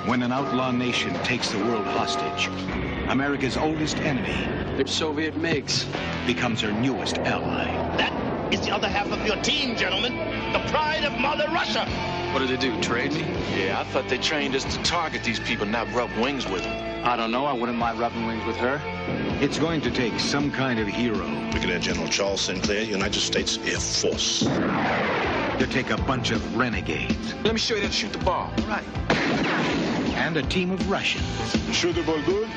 when an outlaw nation takes the world hostage, America's oldest enemy, the Soviet MiGs, becomes her newest ally. That is the other half of your team, gentlemen. The pride of Mother Russia. What do they do, trade me? Yeah, I thought they trained us to target these people, not rub wings with them. I don't know. I wouldn't mind rubbing wings with her. It's going to take some kind of hero Brigadier General Charles Sinclair, United States Air Force, to take a bunch of renegades. Let me show you how to shoot the ball. All right. And a team of Russians. Shoot the ball good?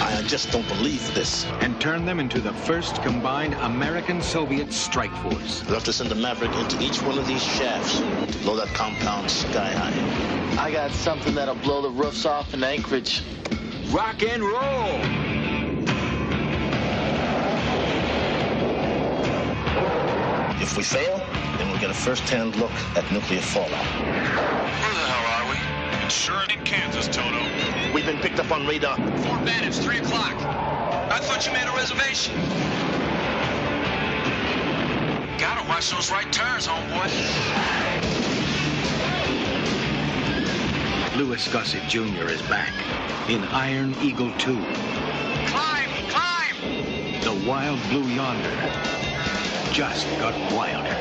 I just don't believe this. And turn them into the first combined American-Soviet strike force. We'll have to send a Maverick into each one of these shafts to blow that compound sky high. I got something that'll blow the roofs off in Anchorage. Rock and roll! If we fail, then we'll get a first-hand look at nuclear fallout. Where the hell are we? In Sheridan, Kansas, Toto. We've been picked up on radar. 4 bandits, 3 o'clock. I thought you made a reservation. Gotta watch those right turns, homeboy. Louis Gossett Jr. is back in Iron Eagle 2. Climb! Climb! The wild blue yonder just got wilder.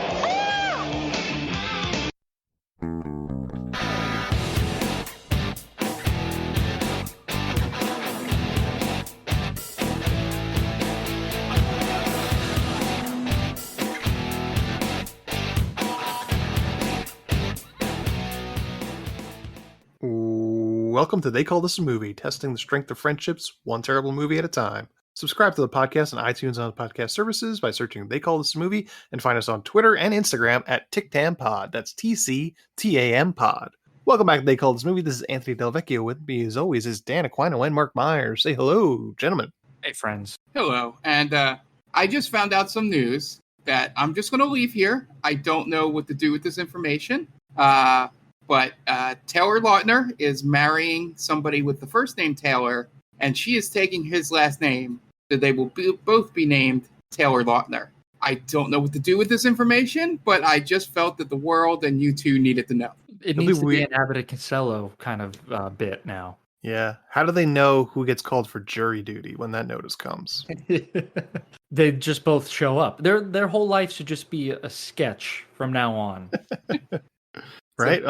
Welcome to They Call This a Movie, testing the strength of friendships, one terrible movie at a time. Subscribe to the podcast on iTunes and on podcast services by searching They Call This a Movie, and find us on Twitter and Instagram at TicTamPod. That's TCTAM Pod. Welcome back to They Call This a Movie. This is Anthony Del Vecchio. With me, as always, is Dan Aquino and Mark Myers. Say hello, gentlemen. Hey, friends. Hello. And I just found out some news that I'm just going to leave here. I don't know what to do with this information. But Taylor Lautner is marrying somebody with the first name Taylor, and she is taking his last name, so they will both be named Taylor Lautner. I don't know what to do with this information, but I just felt that the world and you two needed to know. It needs to be an Abbott and Costello kind of bit now. Yeah. How do they know who gets called for jury duty when that notice comes? They just both show up. Their whole life should just be a sketch from now on. Right?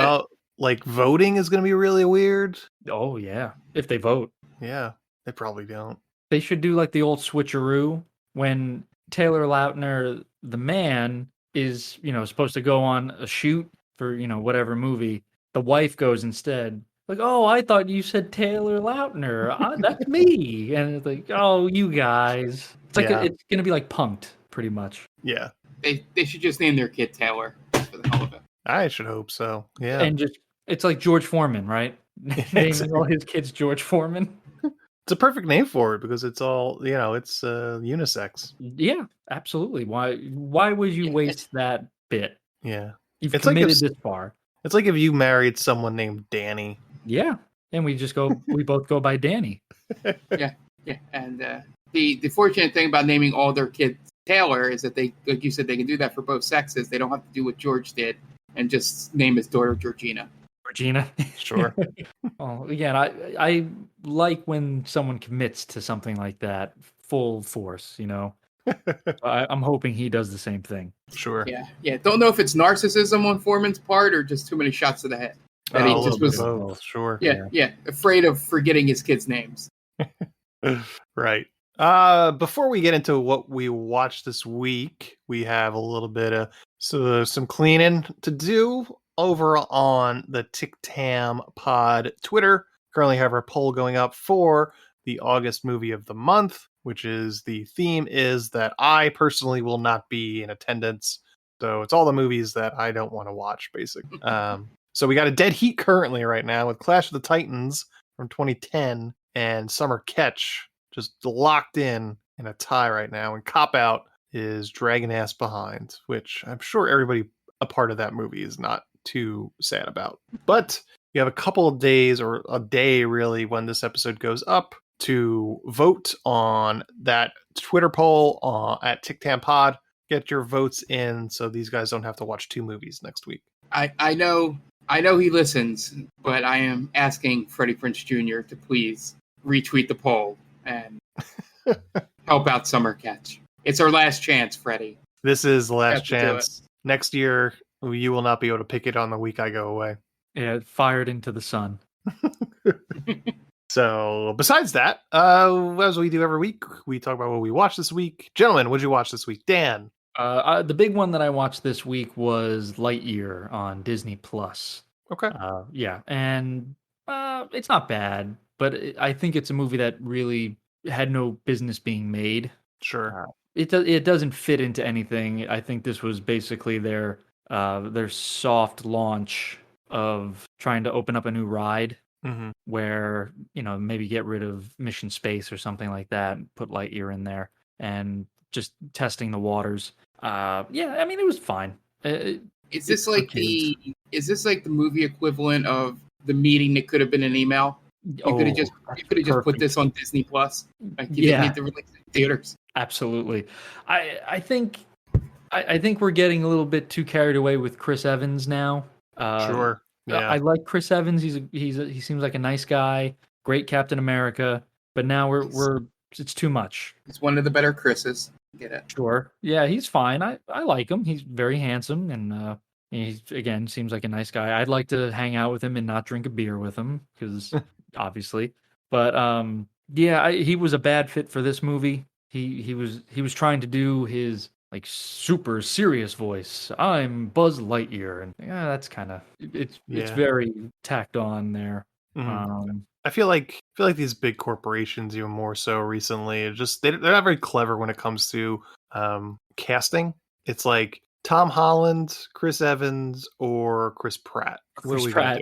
Like voting is going to be really weird. Oh, yeah. If they vote. Yeah, they probably don't. They should do like the old switcheroo when Taylor Lautner, the man, is, supposed to go on a shoot for, whatever movie. The wife goes instead. Like, oh, I thought you said Taylor Lautner. That's me. And it's like, oh, you guys. It's like it's going to be like Punk'd, pretty much. Yeah. They should just name their kid Taylor for the hell of it. I should hope so. Yeah. And it's like George Foreman, right? Naming all his kids George Foreman. It's a perfect name for it because it's all, it's unisex. Yeah, absolutely. Why would you waste that bit? Yeah. You've committed this far. It's like if you married someone named Danny. Yeah. And we both go by Danny. Yeah. And the fortunate thing about naming all their kids Taylor is that they, like you said, they can do that for both sexes. They don't have to do what George did and just name his daughter Georgina. Sure. Oh, again, I like when someone commits to something like that full force, I'm hoping he does the same thing. Sure. Yeah. Don't know if it's narcissism on Foreman's part or just too many shots to the head. That he just was both. Sure. Yeah, afraid of forgetting his kids' names. Right. Before we get into what we watched this week, we have a little bit of some cleaning to do over on the TicTam Pod Twitter. Currently have our poll going up for the August movie of the month, which is the theme is that I personally will not be in attendance. So it's all the movies that I don't want to watch, basically. So we got a dead heat currently right now with Clash of the Titans from 2010 and Summer Catch just locked in a tie right now. And Cop Out is dragging ass behind, which I'm sure everybody a part of that movie is not too sad about. But you have a couple of days or a day really when this episode goes up to vote on that Twitter poll at TicTam Pod. Get your votes in so these guys don't have to watch two movies next week. I know I know he listens, but I am asking Freddie Prinze Jr. to please retweet the poll and help out Summer Catch. It's our last chance, Freddie. This is the last Have to do chance. Next year, you will not be able to pick it on the week I go away. Yeah, fired into the sun. So, besides that, as we do every week, we talk about what we watched this week. Gentlemen, what did you watch this week? Dan? The big one that I watched this week was Lightyear on Disney Plus. Okay. Yeah, and it's not bad, but I think it's a movie that really had no business being made. Sure. It doesn't fit into anything. I think this was basically their soft launch of trying to open up a new ride. Mm-hmm. Where, maybe get rid of Mission Space or something like that, and put Lightyear in there, and just testing the waters. Yeah, I mean, it was fine. Is this like the movie equivalent of the meeting that could have been an email? You could have just put this on Disney Plus. Like you didn't need to release it in theaters. Absolutely. I think we're getting a little bit too carried away with Chris Evans now. Sure. Yeah. I like Chris Evans. He seems like a nice guy, great Captain America. But now it's too much. He's one of the better Chris's. Get it? Sure. Yeah, he's fine. I like him. He's very handsome, and he again seems like a nice guy. I'd like to hang out with him and not drink a beer with him because obviously. But yeah, he was a bad fit for this movie. He was trying to do his like super serious voice. I'm Buzz Lightyear, and yeah, that's kind of it's very tacked on there. Mm-hmm. I feel like these big corporations, even more so recently, they're not very clever when it comes to casting. It's like Tom Holland, Chris Evans, or Chris Pratt. Chris Pratt.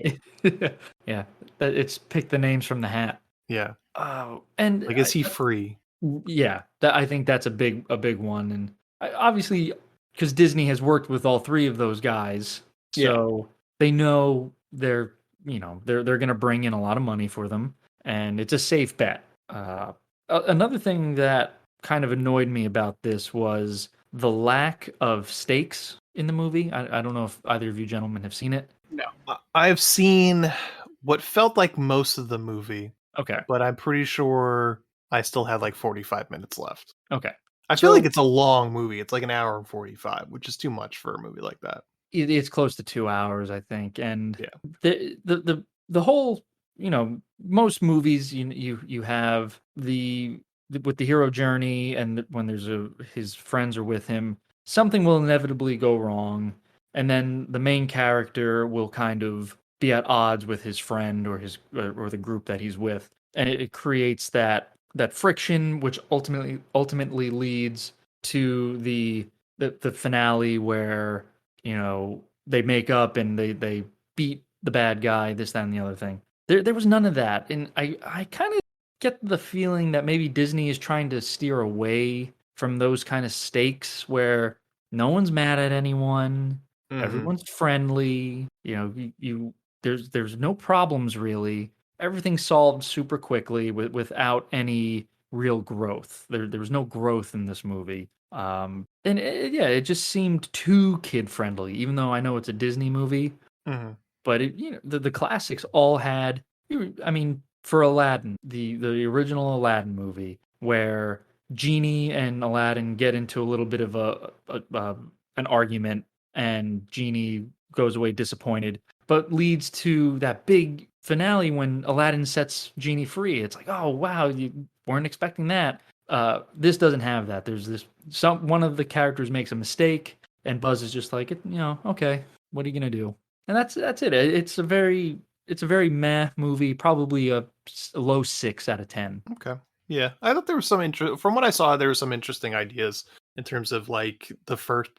Yeah, it's pick the names from the hat. Yeah. Oh, and like, is he free? Yeah, I think that's a big one, and obviously because Disney has worked with all three of those guys, so they know they're going to bring in a lot of money for them, and it's a safe bet. Another thing that kind of annoyed me about this was the lack of stakes in the movie. I don't know if either of you gentlemen have seen it. No. I've seen what felt like most of the movie. Okay. But I'm pretty sure I still had like 45 minutes left. Okay. I feel like it's a long movie. It's like an hour and 45, which is too much for a movie like that. It's close to 2 hours, I think. And the whole, most movies you have with the hero journey, and when his friends are with him, something will inevitably go wrong, and then the main character will kind of be at odds with his friend or the group that he's with, and it creates that friction, which ultimately leads to the finale where they make up and they beat the bad guy, this, that, and the other thing. There was none of that, and I kind of get the feeling that maybe Disney is trying to steer away from those kind of stakes where no one's mad at anyone, everyone's friendly, there's no problems really. Everything's solved super quickly without any real growth. There was no growth in this movie. And it just seemed too kid friendly, even though I know it's a Disney movie. Mm-hmm. But the classics all had, for Aladdin, the original Aladdin movie, where Genie and Aladdin get into a little bit of an argument, and Genie goes away disappointed, but leads to that big finale when Aladdin sets Genie free. It's like, oh wow, you weren't expecting that. This doesn't have that. There's one of the characters makes a mistake, and Buzz is just like, okay, what are you gonna do? And that's it. It's a very meh movie, probably a low 6 out of 10. Okay. Yeah, I thought there was some from what I saw, there were some interesting ideas in terms of like the first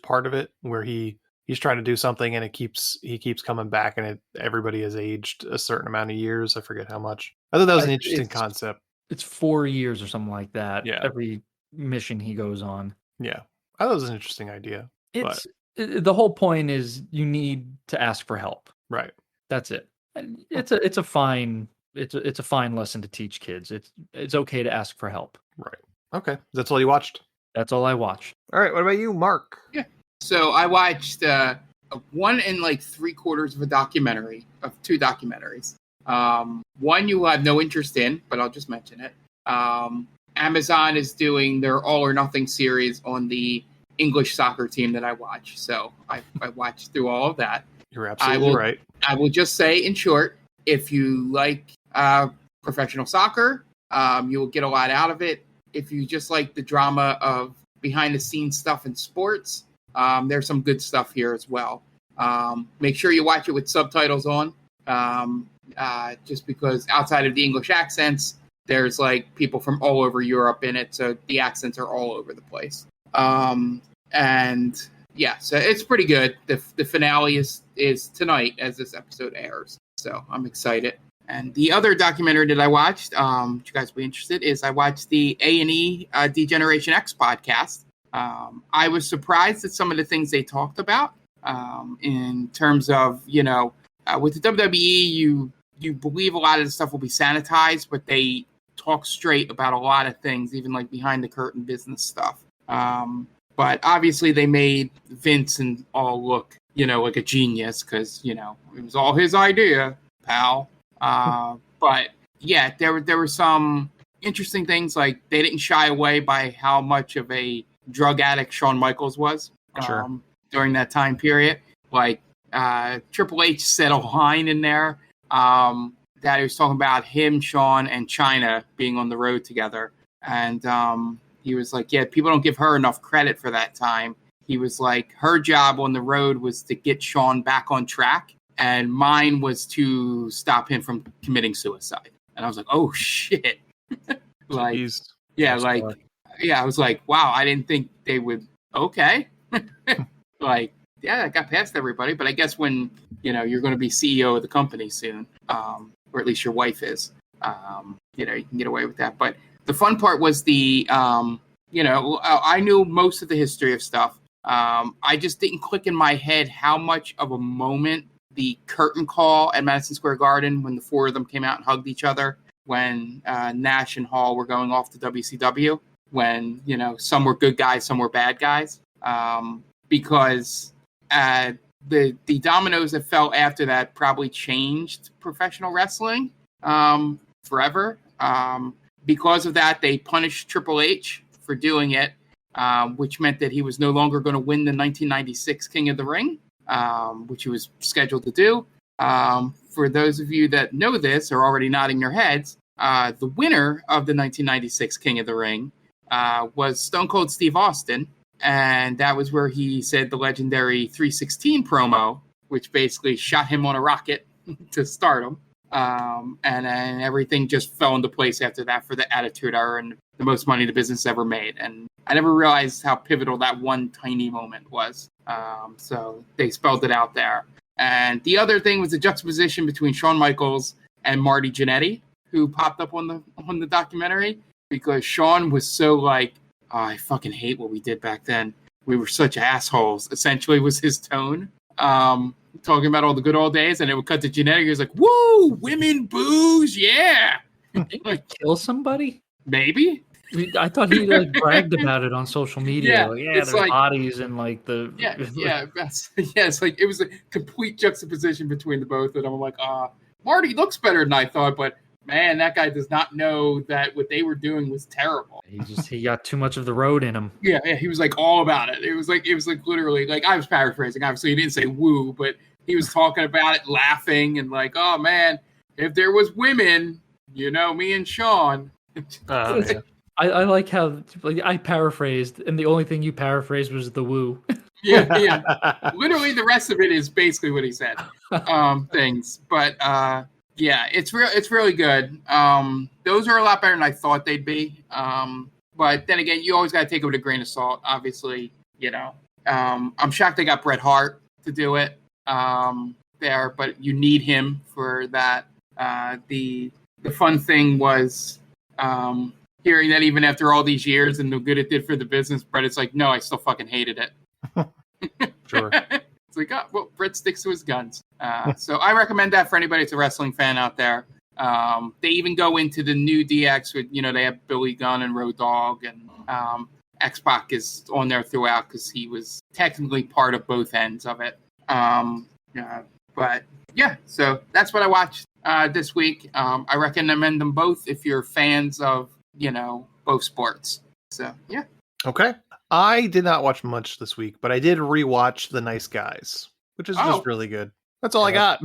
part of it, where he's trying to do something and he keeps coming back, and everybody has aged a certain amount of years. I forget how much. I thought that was an interesting concept. It's 4 years or something like that. Yeah. Every mission he goes on. Yeah, I thought it was an interesting idea. The whole point is you need to ask for help. Right. That's it. It's a fine lesson to teach kids. It's okay to ask for help. Right. Okay. That's all you watched? That's all I watched. All right. What about you, Mark? Yeah. So I watched one and like 3/4 of a documentary, of 2 documentaries. One you will have no interest in, but I'll just mention it. Amazon is doing their All or Nothing series on the English soccer team that I watch. So I watched through all of that. You're absolutely right. I will just say, in short, if you like professional soccer, you will get a lot out of it. If you just like the drama of behind-the-scenes stuff in sports, there's some good stuff here as well. Make sure you watch it with subtitles on, just because outside of the English accents, there's like people from all over Europe in it, so the accents are all over the place. And yeah, so it's pretty good. The finale is tonight as this episode airs, so I'm excited. And the other documentary that I watched, which you guys will be interested, is I watched the A&E Degeneration X Podcast. I was surprised at some of the things they talked about in terms of, with the WWE, you believe a lot of the stuff will be sanitized, but they talk straight about a lot of things, even like behind the curtain business stuff. But obviously they made Vince and all look, like a genius because, it was all his idea, pal. But yeah, there were some interesting things, like they didn't shy away by how much of a drug addict Shawn Michaels was during that time period. Like Triple H said a line in there that he was talking about him, Shawn, and Chyna being on the road together. And he was like, yeah, people don't give her enough credit for that time. He was like, her job on the road was to get Shawn back on track, and mine was to stop him from committing suicide. And I was like, oh, shit. Like, Jeez. Yeah, like, yeah, I was like, wow, I didn't think they would. Okay. Like, yeah, I got past everybody. But I guess when, you're going to be CEO of the company soon, or at least your wife is, you can get away with that. But the fun part was I knew most of the history of stuff. I just didn't click in my head how much of a moment the curtain call at Madison Square Garden when the 4 of them came out and hugged each other, when Nash and Hall were going off to WCW, when, some were good guys, some were bad guys, because the dominoes that fell after that probably changed professional wrestling forever. Because of that, they punished Triple H for doing it, which meant that he was no longer going to win the 1996 King of the Ring, which he was scheduled to do. For those of you that know this or already nodding your heads, the winner of the 1996 King of the Ring was Stone Cold Steve Austin, and that was where he said the legendary 316 promo, which basically shot him on a rocket to stardom. And then everything just fell into place after that for the Attitude Era and the most money the business ever made. And I never realized how pivotal that one tiny moment was. So they spelled it out there. And the other thing was the juxtaposition between Shawn Michaels and Marty Jannetty, who popped up on the documentary, because Shawn was so like, oh, I fucking hate what we did back then. We were such assholes, essentially was his tone. Talking about all the good old days, and it would cut to Jannetty. He was like, woo, women, booze, yeah. Didn't he kill somebody? Maybe. I thought he bragged about it on social media. Yeah, their bodies and like the it's like it was a complete juxtaposition between the both of them. I'm like, Marty looks better than I thought, but man, that guy does not know that what they were doing was terrible. He got too much of the road in him. Yeah, he was like all about it. It was like literally, like, I was paraphrasing. Obviously, he didn't say woo, but he was talking about it, laughing, and like, oh man, if there was women, me and Shawn. Yeah. I like how I paraphrased, and the only thing you paraphrased was the woo. Yeah. Literally, the rest of it is basically what he said. Things, but yeah, it's really good. Those are a lot better than I thought they'd be. But then again, you always got to take it with a grain of salt. Obviously, I'm shocked they got Bret Hart to do it there, but you need him for that. The fun thing was hearing that even after all these years and the good it did for the business, Bret is like, no, I still fucking hated it. Sure. It's like, oh, well, Bret sticks to his guns. So I recommend that for anybody that's a wrestling fan out there. They even go into the new DX with, they have Billy Gunn and Road Dogg, and X-Pac is on there throughout because he was technically part of both ends of it. But yeah, so that's what I watched this week. I recommend them both if you're fans of, both sports. So yeah. Okay. I did not watch much this week, but I did rewatch The Nice Guys, which is just really good. That's all I got.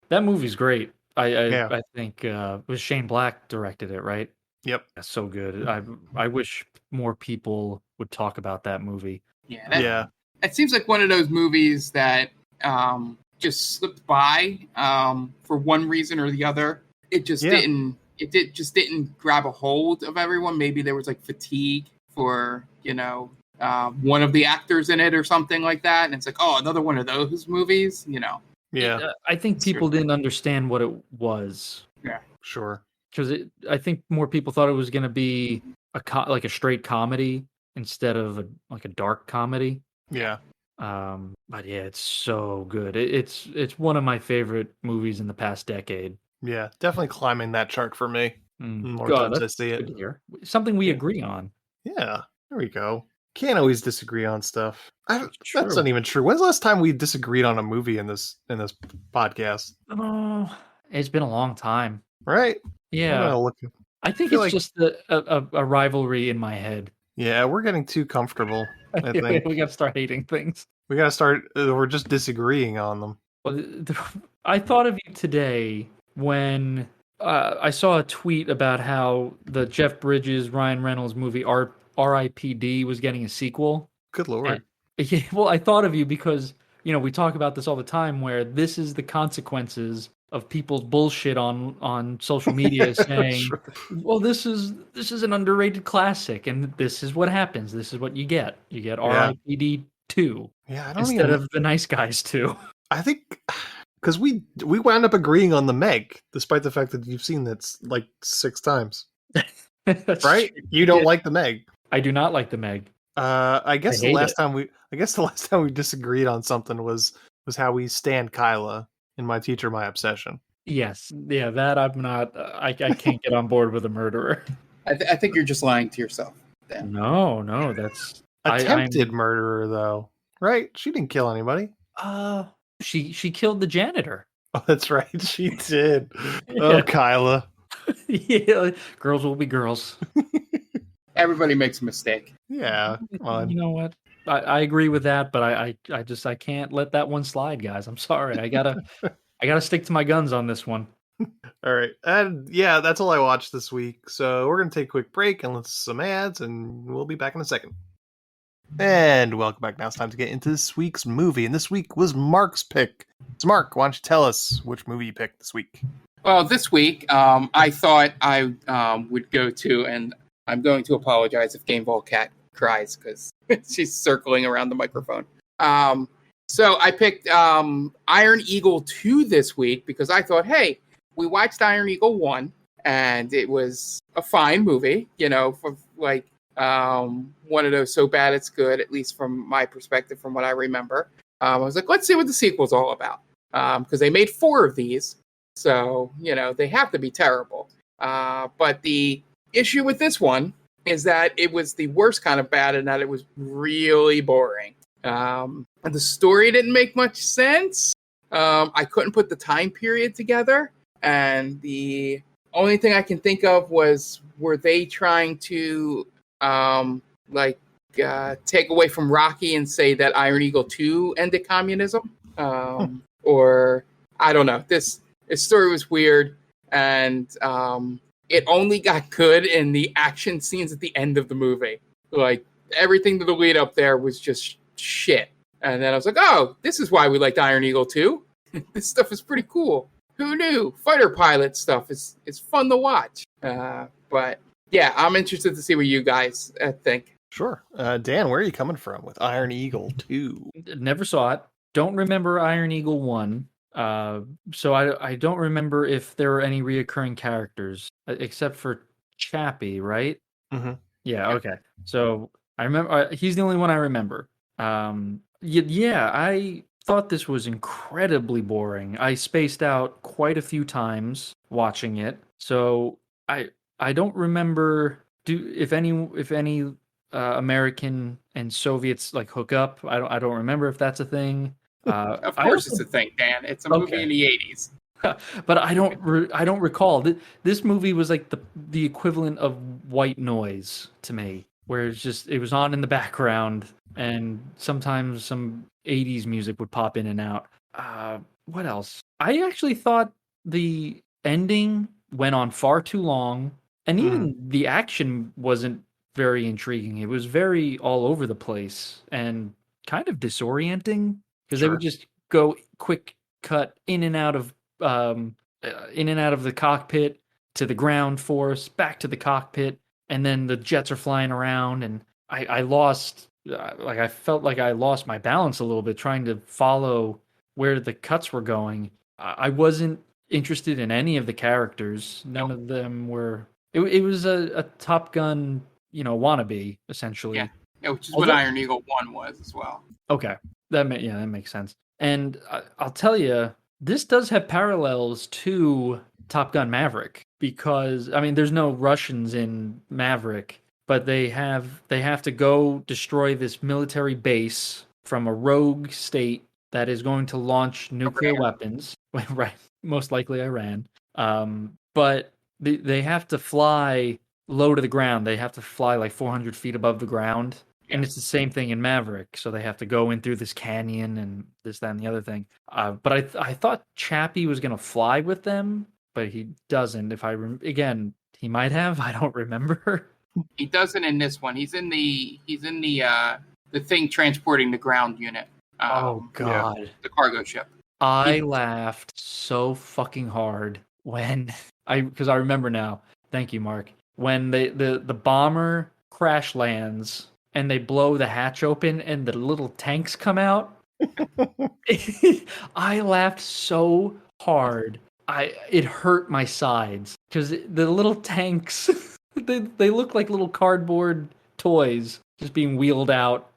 That movie's great. Yeah. I think it was Shane Black directed it, right? Yep. That's so good. I wish more people would talk about that movie. Yeah. It seems like one of those movies that just slipped by for one reason or the other. It just didn't. It just didn't grab a hold of everyone. Maybe there was like fatigue for one of the actors in it or something like that, and it's like, oh, another one of those movies. Yeah. I think people didn't understand what it was. Yeah, sure. Because I think more people thought it was going to be like a straight comedy instead of a dark comedy. Yeah. But yeah, it's so good. It's one of my favorite movies in the past decade. Yeah, definitely climbing that chart for me. More God, times I see it. Something we agree on. Yeah, there we go. Can't always disagree on stuff. That's True. not even true. When's the last time we disagreed on a movie in this podcast? It's been a long time. Right? Yeah. I think it's just a rivalry in my head. Yeah, we're getting too comfortable. I think we got to start hating things. We got to start. We're just disagreeing on them. Well, I thought of you today when I saw a tweet about how the Jeff Bridges, Ryan Reynolds movie R.I.P.D. was getting a sequel. Good Lord. Well, I thought of you because, we talk about this all the time where this is the consequences of people's bullshit on social media saying, well, this is an underrated classic and this is what happens. This is what you get. You get R.I.P.D. 2 instead of The Nice Guys 2. I think because we wound up agreeing on the Meg, despite the fact that you've seen that like 6 times. Right? You don't like the Meg. I do not like the Meg. I guess the last time we disagreed on something was how we stand Kyla in My Teacher, My Obsession. Yes. Yeah, that I'm not. I can't get on board with a murderer. I think you're just lying to yourself. Dan. No, that's attempted murderer though, right? She didn't kill anybody. She killed the janitor. Oh, that's right. She did. Oh, Kyla. Yeah, girls will be girls. Everybody makes a mistake. Yeah. You know what? I agree with that, but I can't let that one slide, guys. I'm sorry. I gotta stick to my guns on this one. All right. And yeah, that's all I watched this week. So we're gonna take a quick break and listen to some ads, and we'll be back in a second. And welcome back. Now it's time to get into this week's movie. And this week was Mark's pick. So Mark, why don't you tell us which movie you picked this week? Well, this week, I thought I would go to, and I'm going to apologize if Game Ball Cat cries because she's circling around the microphone. So I picked Iron Eagle 2 this week because I thought, hey, we watched Iron Eagle 1, and it was a fine movie, for like one of those so bad it's good, at least from my perspective, from what I remember. I was like, let's see what the sequel's all about. Because they made 4 of these, so, they have to be terrible. But the issue with this one is that it was the worst kind of bad in that it was really boring. And the story didn't make much sense. I couldn't put the time period together. And the only thing I can think of was, were they trying to take away from Rocky and say that Iron Eagle 2 ended communism? Or I don't know. This story was weird, and it only got good in the action scenes at the end of the movie. Like, everything to the lead up there was just shit. And then I was like, oh, this is why we liked Iron Eagle 2. This stuff is pretty cool. Who knew? Fighter pilot stuff is fun to watch. But yeah, I'm interested to see what you guys think. Sure. Dan, where are you coming from with Iron Eagle 2? Never saw it. Don't remember Iron Eagle 1. So I don't remember if there were any reoccurring characters except for Chappy, right? Mm-hmm. Yeah, okay. So I remember he's the only one I remember. Yeah, I thought this was incredibly boring. I spaced out quite a few times watching it. So I don't remember if any American and Soviets like hook up. I don't remember if that's a thing. Of course, it's a thing, Dan. It's a movie in the 80s. But I don't recall. This movie was like the equivalent of white noise to me, where it was on in the background, and sometimes some 80s music would pop in and out. What else? I actually thought the ending went on far too long, and even the action wasn't very intriguing. It was very all over the place and kind of disorienting, because they would just go quick cut in and out of the cockpit to the ground force, back to the cockpit, and then the jets are flying around, and I felt like I lost my balance a little bit trying to follow where the cuts were going. I wasn't interested in any of the characters. None of them were. It was a Top Gun, wannabe, essentially. Yeah, which is what Iron Eagle 1 was as well. Okay, that makes sense. And I'll tell you, this does have parallels to Top Gun Maverick, because there's no Russians in Maverick, but they have to go destroy this military base from a rogue state that is going to launch nuclear weapons. Right, most likely Iran. But they have to fly low to the ground. They have to fly like 400 feet above the ground. And it's the same thing in Maverick. So they have to go in through this canyon and this, that, and the other thing. But I thought Chappy was going to fly with them, but he doesn't. Again, he might have. I don't remember. He doesn't in this one. He's in the thing transporting the ground unit. Oh God, the cargo ship. I laughed so fucking hard because I remember now. Thank you, Mark. When the bomber crash lands and they blow the hatch open and the little tanks come out. I laughed so hard. It hurt my sides, because the little tanks they look like little cardboard toys just being wheeled out.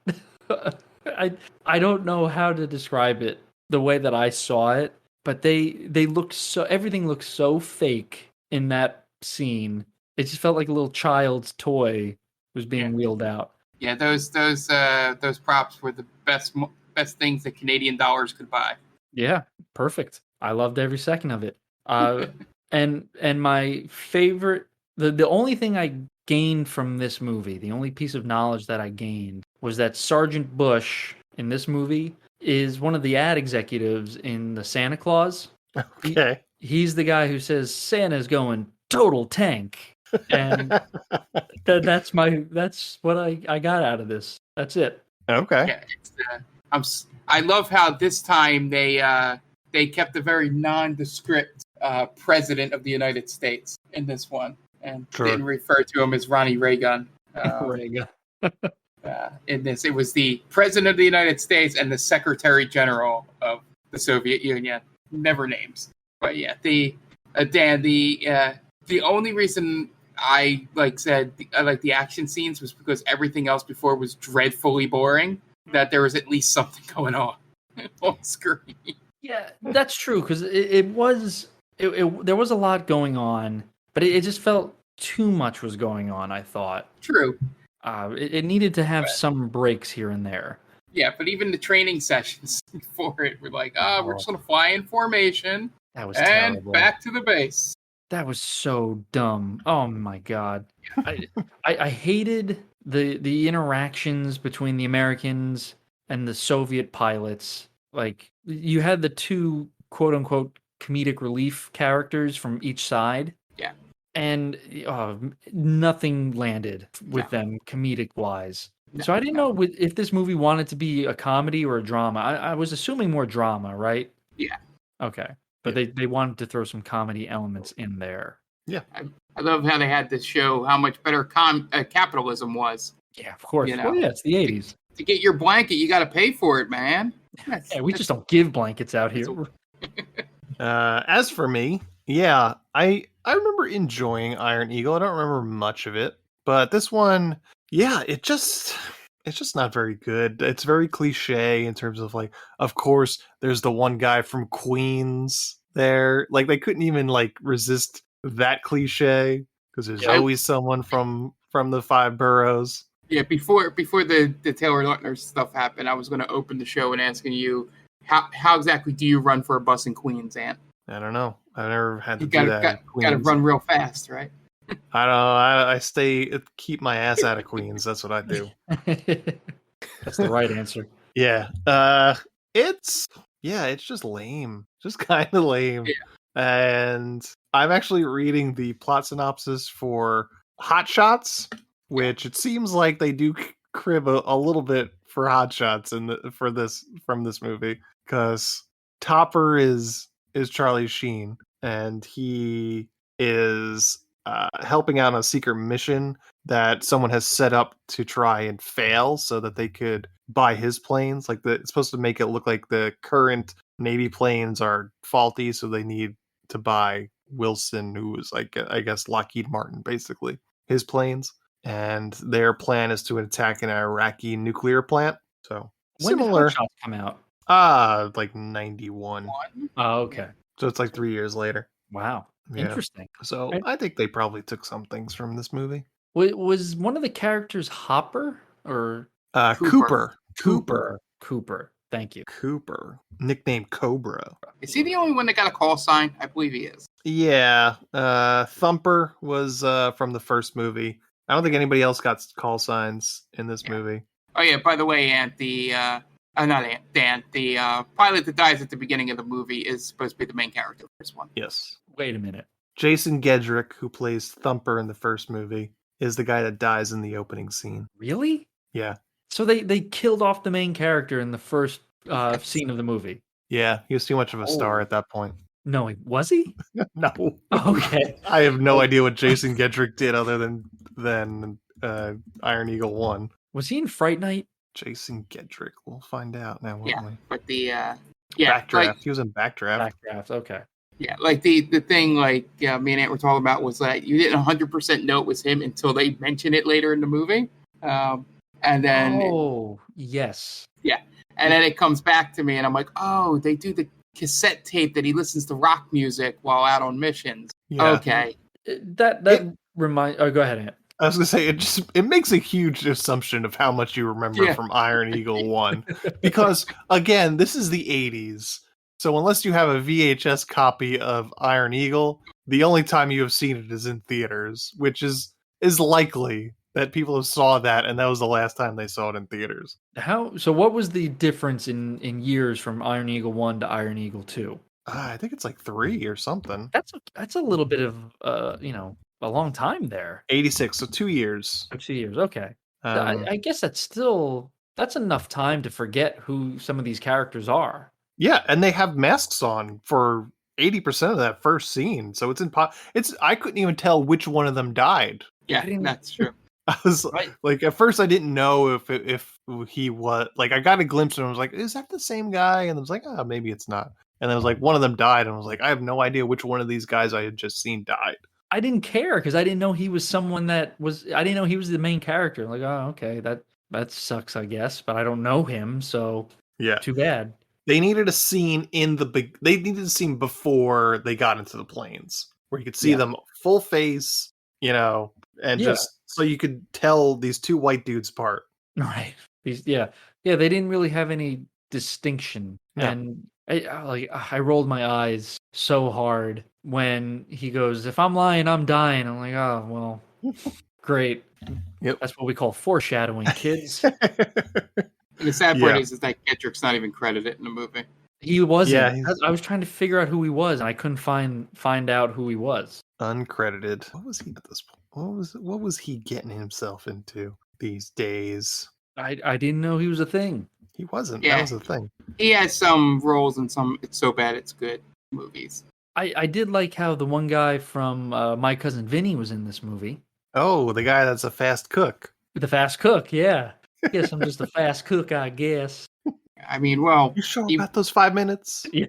I don't know how to describe it the way that I saw it, but they looked everything looked so fake in that scene. It just felt like a little child's toy was being wheeled out. Yeah, those props were the best things that Canadian dollars could buy. Yeah, perfect. I loved every second of it. And my favorite, the only thing I gained from this movie, the only piece of knowledge that I gained, was that Sergeant Bush in this movie is one of the ad executives in the Santa Claus. Okay. He's the guy who says Santa's going total tank. And that's what I got out of this. That's it. Okay. Yeah, I love how this time they kept a very nondescript president of the United States in this one, and didn't refer to him as Ronnie Reagan. Reagan. In this, it was the president of the United States and the Secretary General of the Soviet Union. Never names, but yeah, the only reason I said I like the action scenes was because everything else before was dreadfully boring. That there was at least something going on screen. Yeah, that's true, because there was a lot going on, but it just felt too much was going on, I thought. True. It needed to have some breaks here and there. Yeah, but even the training sessions for it were like, we're just going to fly in formation. That was and terrible. Back to the base. That was so dumb. Oh my God. I hated the interactions between the Americans and the Soviet pilots. Like, you had the two quote unquote comedic relief characters from each side. Yeah. And nothing landed with them comedic wise. So I didn't know if this movie wanted to be a comedy or a drama. I was assuming more drama, right? Yeah. Okay. But they wanted to throw some comedy elements in there. Yeah. I love how they had to show how much better capitalism was. Yeah, of course. Well, yeah, it's the 80s. To get your blanket, you got to pay for it, man. We just don't give blankets out here. As for me, yeah, I remember enjoying Iron Eagle. I don't remember much of it, but this one, yeah, it's just not very good. It's very cliche in terms of, like, of course, there's the one guy from Queens there. Like, they couldn't even resist that cliche, because there's always someone from the five boroughs. Yeah, before the Taylor Lautner stuff happened, I was going to open the show and asking you How exactly do you run for a bus in Queens, Ant? I don't know. I've never had to You do that. gotta run real fast, right? I don't know. I keep my ass out of Queens. That's what I do. That's the right answer. Yeah. It's just lame. Just kind of lame. Yeah. And I'm actually reading the plot synopsis for Hot Shots, which it seems like they do crib a little bit for Hot Shots from this movie, because Topper is Charlie Sheen, and he is helping out on a secret mission that someone has set up to try and fail so that they could buy his planes. Like it's supposed to make it look like the current Navy planes are faulty, so they need to buy Wilson, who was like, I guess, Lockheed Martin, basically, his planes. And their plan is to attack an Iraqi nuclear plant. So when similar. did Hot Shots come out? Like 91. Oh, okay. So it's like 3 years later. Wow. Yeah. Interesting. So I think they probably took some things from this movie. Was one of the characters Hopper or Cooper? Cooper. Thank you. Cooper, nicknamed Cobra. Is he the only one that got a call sign? I believe he is. Yeah. Thumper was from the first movie. I don't think anybody else got call signs in this movie. Oh yeah. By the way, Ant, not Ant, Dan, the pilot that dies at the beginning of the movie is supposed to be the main character for this one. Yes. Wait a minute. Jason Gedrick, who plays Thumper in the first movie, is the guy that dies in the opening scene. Really? Yeah. So they killed off the main character in the first scene of the movie. Yeah, he was too much of a star at that point. No, was he? No. Okay. I have no idea what Jason Gedrick did other than Iron Eagle 1. Was he in Fright Night? Jason Gedrick. We'll find out now, won't we? But the Backdraft. like, he was in Backdraft. Backdraft. Okay. Yeah, like the thing, like me and Ant were talking about, was that you didn't 100% know it was him until they mention it later in the movie, and then yes, yeah, and then it comes back to me, and I'm like, oh, they do the cassette tape that he listens to rock music while out on missions. Yeah. Okay, that reminds. Oh, go ahead, Ant. I was gonna say it makes a huge assumption of how much you remember from Iron Eagle 1, because again, this is the 80s. So unless you have a VHS copy of Iron Eagle, the only time you have seen it is in theaters, which is likely that people have saw that, and that was the last time they saw it in theaters. So what was the difference in years from Iron Eagle 1 to Iron Eagle 2? I think it's like 3 or something. That's a little bit of a long time there. 86, so 2 years. 2 years, okay. I guess that's enough time to forget who some of these characters are. Yeah, and they have masks on for 80% of that first scene, so I couldn't even tell which one of them died. Yeah, that's true. I was like, at first I didn't know if he was, like, I got a glimpse and I was like, is that the same guy? And I was like, oh, maybe it's not. And then it was like, one of them died, and I was like, I have no idea which one of these guys I had just seen died. I didn't care because I didn't know he was someone I didn't know he was the main character. Like, oh, okay, that sucks, I guess, but I don't know him, so yeah, too bad. They needed a scene they needed a scene before they got into the planes where you could see them full face, and just so you could tell these two white dudes apart. Right. They didn't really have any distinction. Yeah. And I rolled my eyes so hard when he goes, if I'm lying, I'm dying. I'm like, oh, well, great. Yep. That's what we call foreshadowing, kids. And the sad part is that Gedrick's not even credited in the movie. He wasn't. Yeah, I was trying to figure out who he was, and I couldn't find out who he was. Uncredited. What was he at this point? What was he getting himself into these days? I didn't know he was a thing. He wasn't. Yeah. That was a thing. He has some roles in some It's So Bad It's Good movies. I did like how the one guy from My Cousin Vinny was in this movie. Oh, the guy that's a fast cook. The fast cook, yeah. Guess I'm just a fast cook, I guess. I mean, well... You sure about those 5 minutes? Yeah.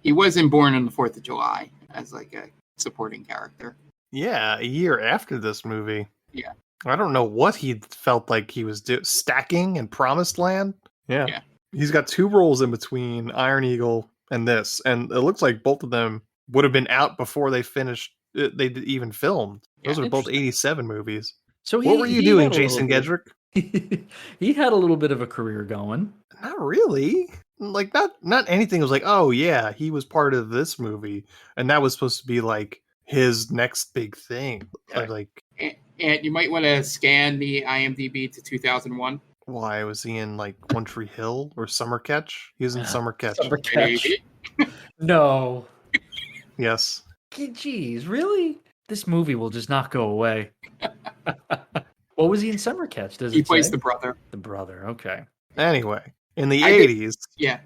He wasn't born on the 4th of July as like a supporting character. Yeah, a year after this movie. Yeah. I don't know what he felt like he was stacking in Promised Land. Yeah. He's got 2 roles in between Iron Eagle and this, and it looks like both of them would have been out before they finished. They even filmed. Those are both 87 movies. So what were you doing, Jason Gedrick? He had a little bit of a career going. Not really. like not anything was like, oh yeah, he was part of this movie, and that was supposed to be like his next big thing. Like, and you might want to scan the IMDb to 2001. why was he in like One Tree Hill or Summer Catch? He was in Summer Catch. Summer Catch. No. Yes. Jeez, really? This movie will just not go away. What was he in Summer Catch? He plays the brother. The brother, okay. Anyway, in the 80s. Yeah.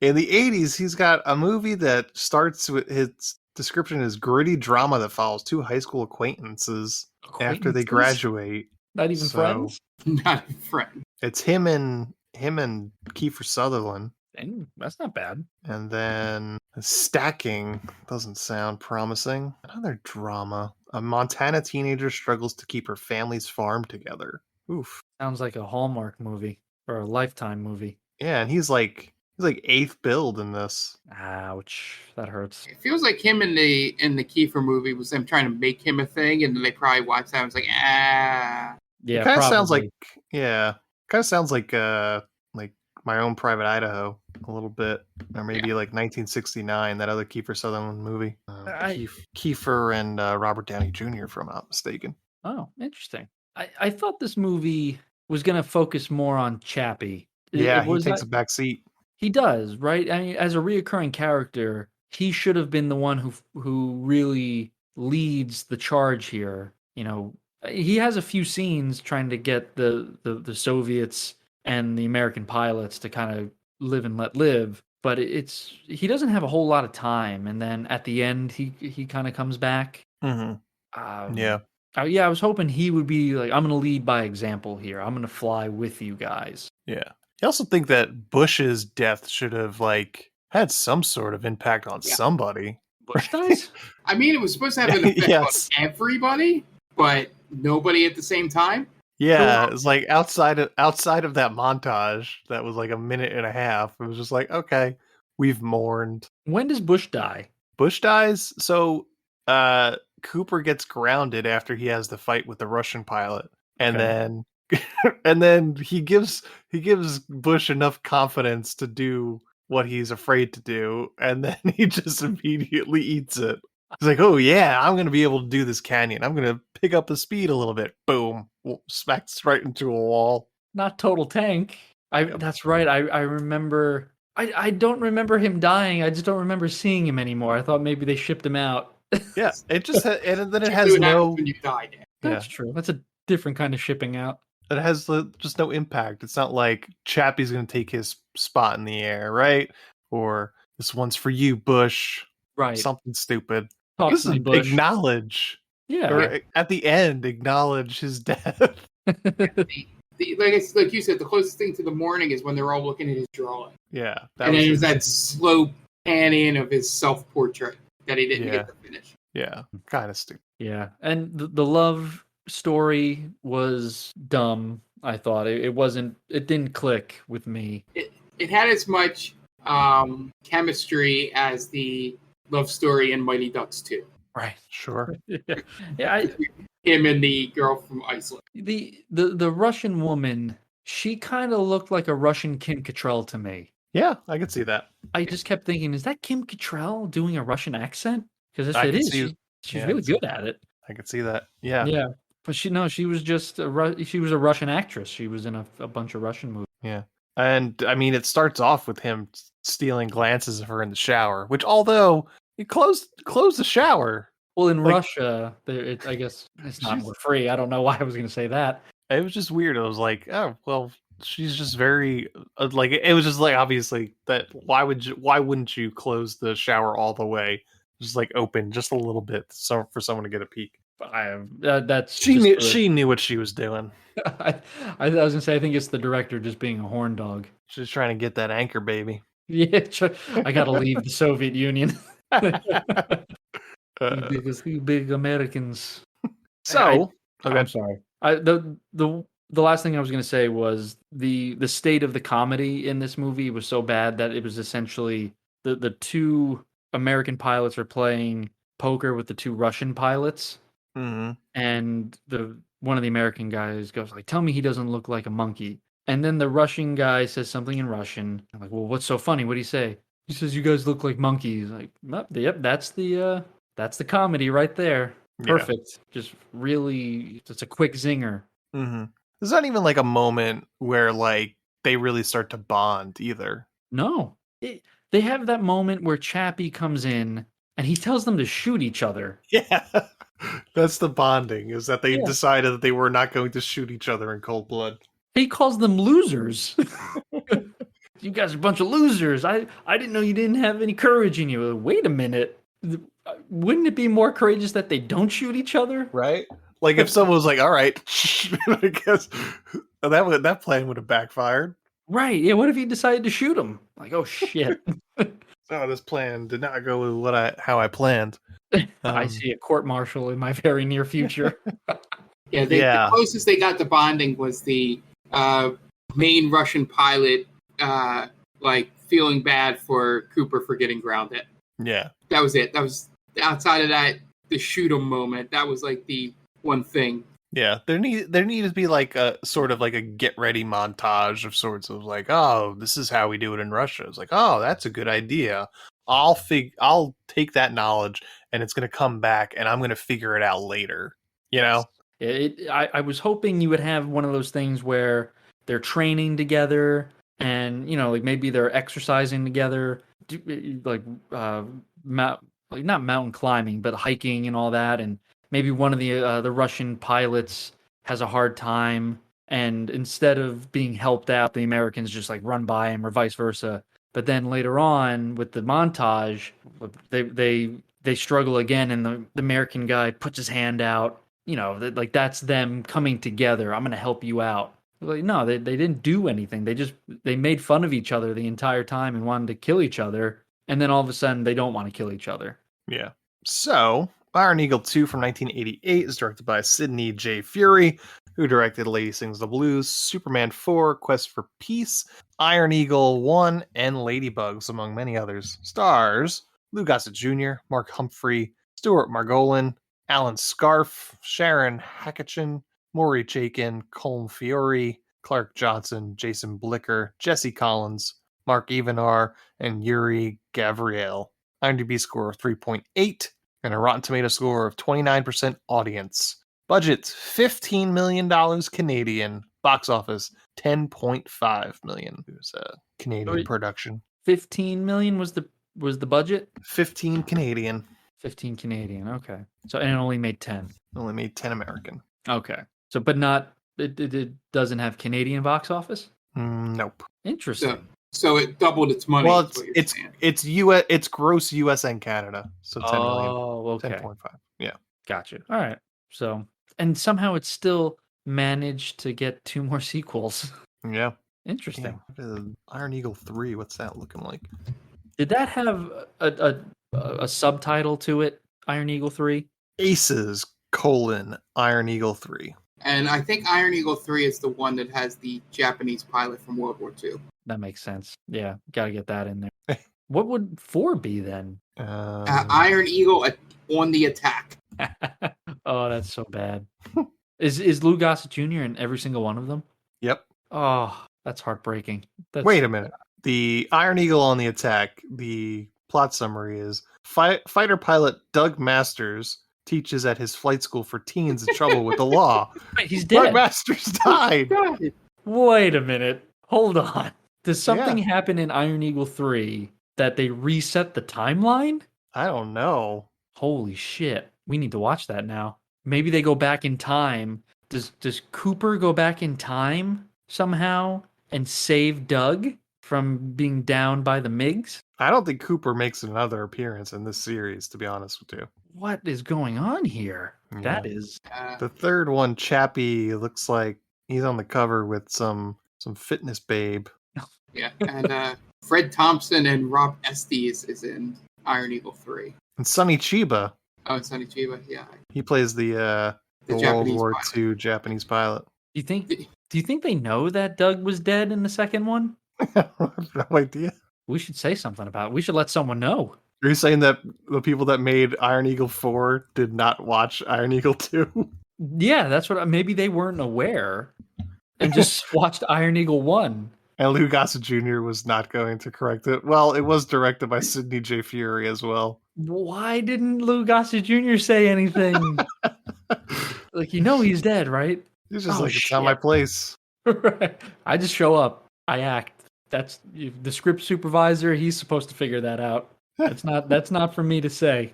In the 80s, he's got a movie that starts with his description is gritty drama that follows two high school acquaintances after they graduate. Not even friends? Not even friends. It's him and Kiefer Sutherland. And that's not bad. And then Stacking doesn't sound promising. Another drama. A Montana teenager struggles to keep her family's farm together. Oof. Sounds like a Hallmark movie or a Lifetime movie. Yeah, and he's like eighth build in this. Ouch, that hurts. It feels like him in the Kiefer movie was them trying to make him a thing, and then they probably watched that and was like, ah. Yeah, kind of sounds like My Own Private Idaho a little bit, or maybe like 1969, that other Kiefer Sutherland movie. Kiefer and Robert Downey Jr., if I'm not mistaken. Oh, interesting. I thought this movie was going to focus more on Chappy. Yeah, he takes a back seat. He does, right? I mean, as a reoccurring character, he should have been the one who really leads the charge here. You know, he has a few scenes trying to get the Soviets and the American pilots to kind of live and let live, but he doesn't have a whole lot of time. And then at the end, he kind of comes back. Mm-hmm. Yeah. I was hoping he would be like, I'm going to lead by example here. I'm going to fly with you guys. Yeah. I also think that Bush's death should have like had some sort of impact on somebody. Bush dies? I mean, it was supposed to have an effect on everybody, but nobody at the same time. Yeah, it's like outside of that montage that was like a minute and a half. It was just like, okay, we've mourned. When does Bush die? Bush dies. So Cooper gets grounded after he has the fight with the Russian pilot, and then he gives Bush enough confidence to do what he's afraid to do, and then he just immediately eats it. He's like, oh yeah, I'm going to be able to do this canyon. I'm going to pick up the speed a little bit. Boom. Smacks right into a wall. Not total tank. That's right. I remember. I don't remember him dying. I just don't remember seeing him anymore. I thought maybe they shipped him out. Yeah, it just and then it has no. When you die, Dan. That's true. That's a different kind of shipping out. It has just no impact. It's not like Chappie's going to take his spot in the air, right? Or this one's for you, Bush. Right. Something stupid. Just acknowledge. Yeah. Or at the end, acknowledge his death. Like you said, the closest thing to the morning is when they're all looking at his drawing. Yeah. And then there's that slow pan-in of his self-portrait that he didn't get to finish. Yeah. Kind of stupid. Yeah. And the love story was dumb, I thought. It didn't click with me. It had as much chemistry as the love story in Mighty Ducks 2. Right. Sure. Yeah. Him and the girl from Iceland. The Russian woman, she kind of looked like a Russian Kim Cattrall to me. Yeah, I could see that. I just kept thinking, is that Kim Cattrall doing a Russian accent? Because if it is, she's really good at it. I could see that. Yeah. Yeah. But she was just a Russian actress. She was in a bunch of Russian movies. Yeah. And I mean, it starts off with him stealing glances of her in the shower, which although he closed the shower. Well, in Russia, I guess it's not more free. I don't know why I was going to say that. It was just weird. I was like, oh, well, she's just very like, it was just like, obviously that why wouldn't you close the shower all the way? Just like open just a little bit for someone to get a peek. She knew what she was doing. I was gonna say, I think it's the director just being a horn dog. She's trying to get that anchor baby. Yeah, I gotta leave the Soviet Union. Because you big Americans. So okay. I'm sorry. The last thing I was gonna say was the state of the comedy in this movie was so bad that it was essentially the two American pilots are playing poker with the two Russian pilots. Mm-hmm. And one of the American guys goes like, "Tell me he doesn't look like a monkey." And then the Russian guy says something in Russian. I'm like, well, what's so funny? What do you say? He says, you guys look like monkeys. Like, yep, that's the comedy right there. Perfect. Yeah. Just really, it's a quick zinger. Mm-hmm. There's not even like a moment where like they really start to bond either. No. They have that moment where Chappy comes in and he tells them to shoot each other. Yeah. That's the bonding, is that they decided that they were not going to shoot each other in cold blood. He calls them losers. You guys are a bunch of losers. I didn't know you didn't have any courage in you. Wait a minute. Wouldn't it be more courageous that they don't shoot each other? Right? Like if someone was like, all right, I guess that plan would have backfired. Right. Yeah. What if he decided to shoot him? Like, oh shit. Oh, this plan did not go with how I planned. I see a court-martial in my very near future. The closest they got to bonding was the main Russian pilot like feeling bad for Cooper for getting grounded. Yeah. That was it. That was outside of that, the shoot 'em moment. That was like the one thing. Yeah, there needed to be like a sort of like a get ready montage of sorts of like, oh, this is how we do it in Russia. It's like, oh, that's a good idea. I'll take that knowledge and it's going to come back and I'm going to figure it out later. You know? I was hoping you would have one of those things where they're training together and, you know, like maybe they're exercising together, like not mountain climbing, but hiking and all that. And maybe one of the Russian pilots has a hard time, and instead of being helped out, the Americans just like run by him, or vice versa. But then later on, with the montage, they struggle again, and the American guy puts his hand out. You know, like that's them coming together. I'm going to help you out. Like, no, they didn't do anything. They made fun of each other the entire time and wanted to kill each other. And then all of a sudden, they don't want to kill each other. Yeah. So, Iron Eagle 2 from 1988 is directed by Sidney J. Furie, who directed Lady Sings the Blues, Superman 4, Quest for Peace, Iron Eagle 1, and Ladybugs, among many others. Stars Lou Gossett Jr., Mark Humphrey, Stuart Margolin, Alan Scarf, Sharon Hackachin, Maury Chaikin, Colm Fiore, Clark Johnson, Jason Blicker, Jesse Collins, Mark Evenar, and Yuri Gavriel. IMDb score of 3.8 and a Rotten Tomato score of 29% audience. Budget $15 million Canadian. Box office $10.5 million. It was a Canadian production. 15 million was the budget? 15 Canadian. 15 Canadian. Okay. So and it only made 10. Only made 10 American. Okay. So but not it doesn't have Canadian box office? Nope. Interesting. So it doubled its money. Well, it's US. It's gross US and Canada. So 10 million. Oh, okay. 10.5. Yeah. Gotcha. All right. So and somehow it still managed to get 2 more sequels. Yeah. Interesting. Yeah. Iron Eagle 3. What's that looking like? Did that have a subtitle to it? Iron Eagle 3? Aces: Iron Eagle 3. And I think Iron Eagle 3 is the one that has the Japanese pilot from World War II. That makes sense. Yeah, gotta get that in there. What would 4 be then? Iron Eagle on the attack. Oh, that's so bad. Is Lou Gossett Jr. in every single one of them? Yep. Oh, that's heartbreaking. Wait a minute. The Iron Eagle on the attack, the plot summary is fighter pilot Doug Masters teaches at his flight school for teens in trouble with the law. Wait, he's dead. Doug Masters died. Wait a minute. Hold on. Does something happen in Iron Eagle 3 that they reset the timeline? I don't know. Holy shit. We need to watch that now. Maybe they go back in time. Does Cooper go back in time somehow and save Doug from being downed by the MiGs? I don't think Cooper makes another appearance in this series, to be honest with you. What is going on here? Yeah. That is... The third one, Chappy, looks like he's on the cover with some fitness babe. Yeah, and Fred Thompson and Rob Estes is in Iron Eagle 3. And Sonny Chiba. Oh, Sonny Chiba, yeah. He plays the World War II Japanese pilot. Do you think they know that Doug was dead in the second one? I have no idea. We should say something about it. We should let someone know. Are you saying that the people that made Iron Eagle 4 did not watch Iron Eagle 2? Yeah, that's what. Maybe they weren't aware. and just watched Iron Eagle 1. And Lou Gossett Jr. was not going to correct it. Well, it was directed by Sidney J. Furie as well. Why didn't Lou Gossett Jr. say anything? Like, he's dead, right? He's just it's not my place. Right. I just show up. I act. That's the script supervisor. He's supposed to figure that out. That's not for me to say.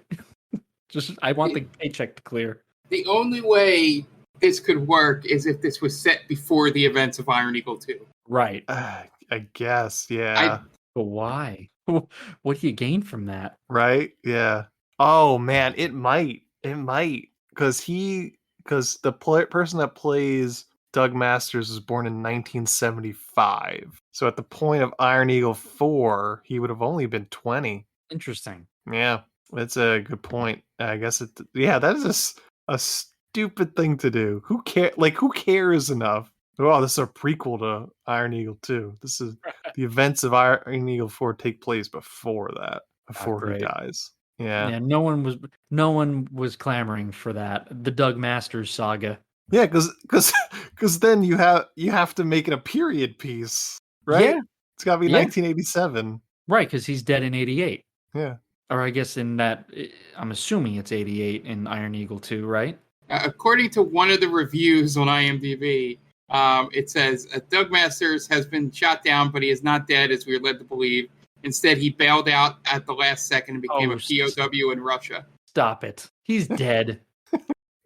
Just I want the paycheck to clear. The only way this could work is if this was set before the events of Iron Eagle 2. Right. I guess, yeah. But why? What do you gain from that? Right? Yeah. Oh man, it might. Because the person that plays Doug Masters was born in 1975. So at the point of Iron Eagle 4, he would have only been 20. Interesting. Yeah, that's a good point. I guess that is a stupid thing to do. Who cares enough? Oh, this is a prequel to Iron Eagle 2. This is the events of Iron Eagle 4 take place before that, before he dies. Yeah. No one was clamoring for that. The Doug Masters saga. Yeah, because then you have to make it a period piece, right? Yeah. It's got to be 1987. Right, because he's dead in 88. Yeah. Or I guess in that, I'm assuming it's 88 in Iron Eagle 2, right? According to one of the reviews on IMDb, it says Doug Masters has been shot down, but he is not dead, as we are led to believe. Instead, he bailed out at the last second and became a POW in Russia. Stop it. He's dead.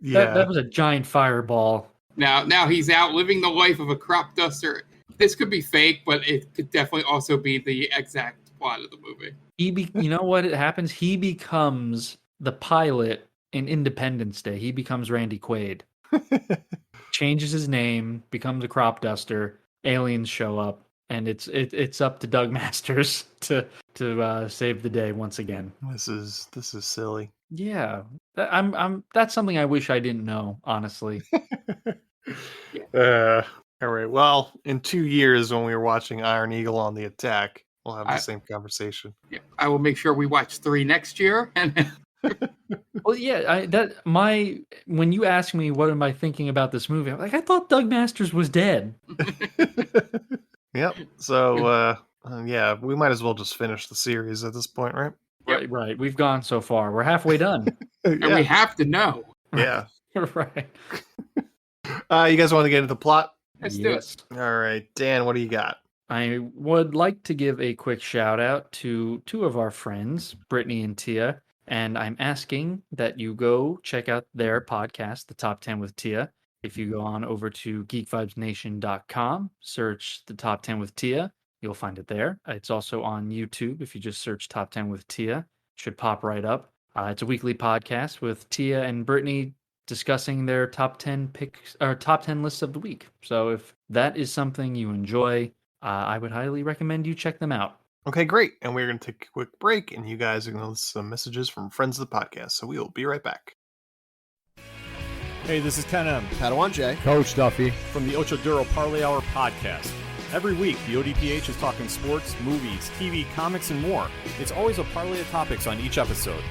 Yeah. That was a giant fireball. Now he's out living the life of a crop duster. This could be fake, but it could definitely also be the exact plot of the movie. You know what happens? He becomes the pilot in Independence Day. He becomes Randy Quaid. Changes his name, becomes a crop duster. Aliens show up, and it's up to Doug Masters to save the day once again. This is silly. Yeah, that's something I wish I didn't know, honestly. All right. Well, in 2 years, when we were watching Iron Eagle on the Attack, we'll have the same conversation. Yeah, I will make sure we watch 3 next year. And well, yeah, when you ask me what am I thinking about this movie, I'm like, I thought Doug Masters was dead. Yep. So, yeah, we might as well just finish the series at this point, right? Right. We've gone so far. We're halfway done. And we have to know. Yeah. Right. You guys want to get into the plot? Let's do it. All right. Dan, what do you got? I would like to give a quick shout out to 2 of our friends, Brittany and Tia, and I'm asking that you go check out their podcast, The Top 10 with Tia. If you go on over to geekvibesnation.com, search The Top 10 with Tia, you'll find it there. It's also on YouTube. If you just search Top 10 with Tia, it should pop right up. It's a weekly podcast with Tia and Brittany discussing their top 10 picks or top 10 lists of the week. So if that is something you enjoy, I would highly recommend you check them out. Okay, great. And we're going to take a quick break, and you guys are going to listen to some messages from friends of the podcast. So we will be right back. Hey, this is Ken M. Padawan J. Coach Duffy. From the Ocho Duro Parlay Hour podcast. Every week, the ODPH is talking sports, movies, TV, comics, and more. It's always a parlay of topics on each episode.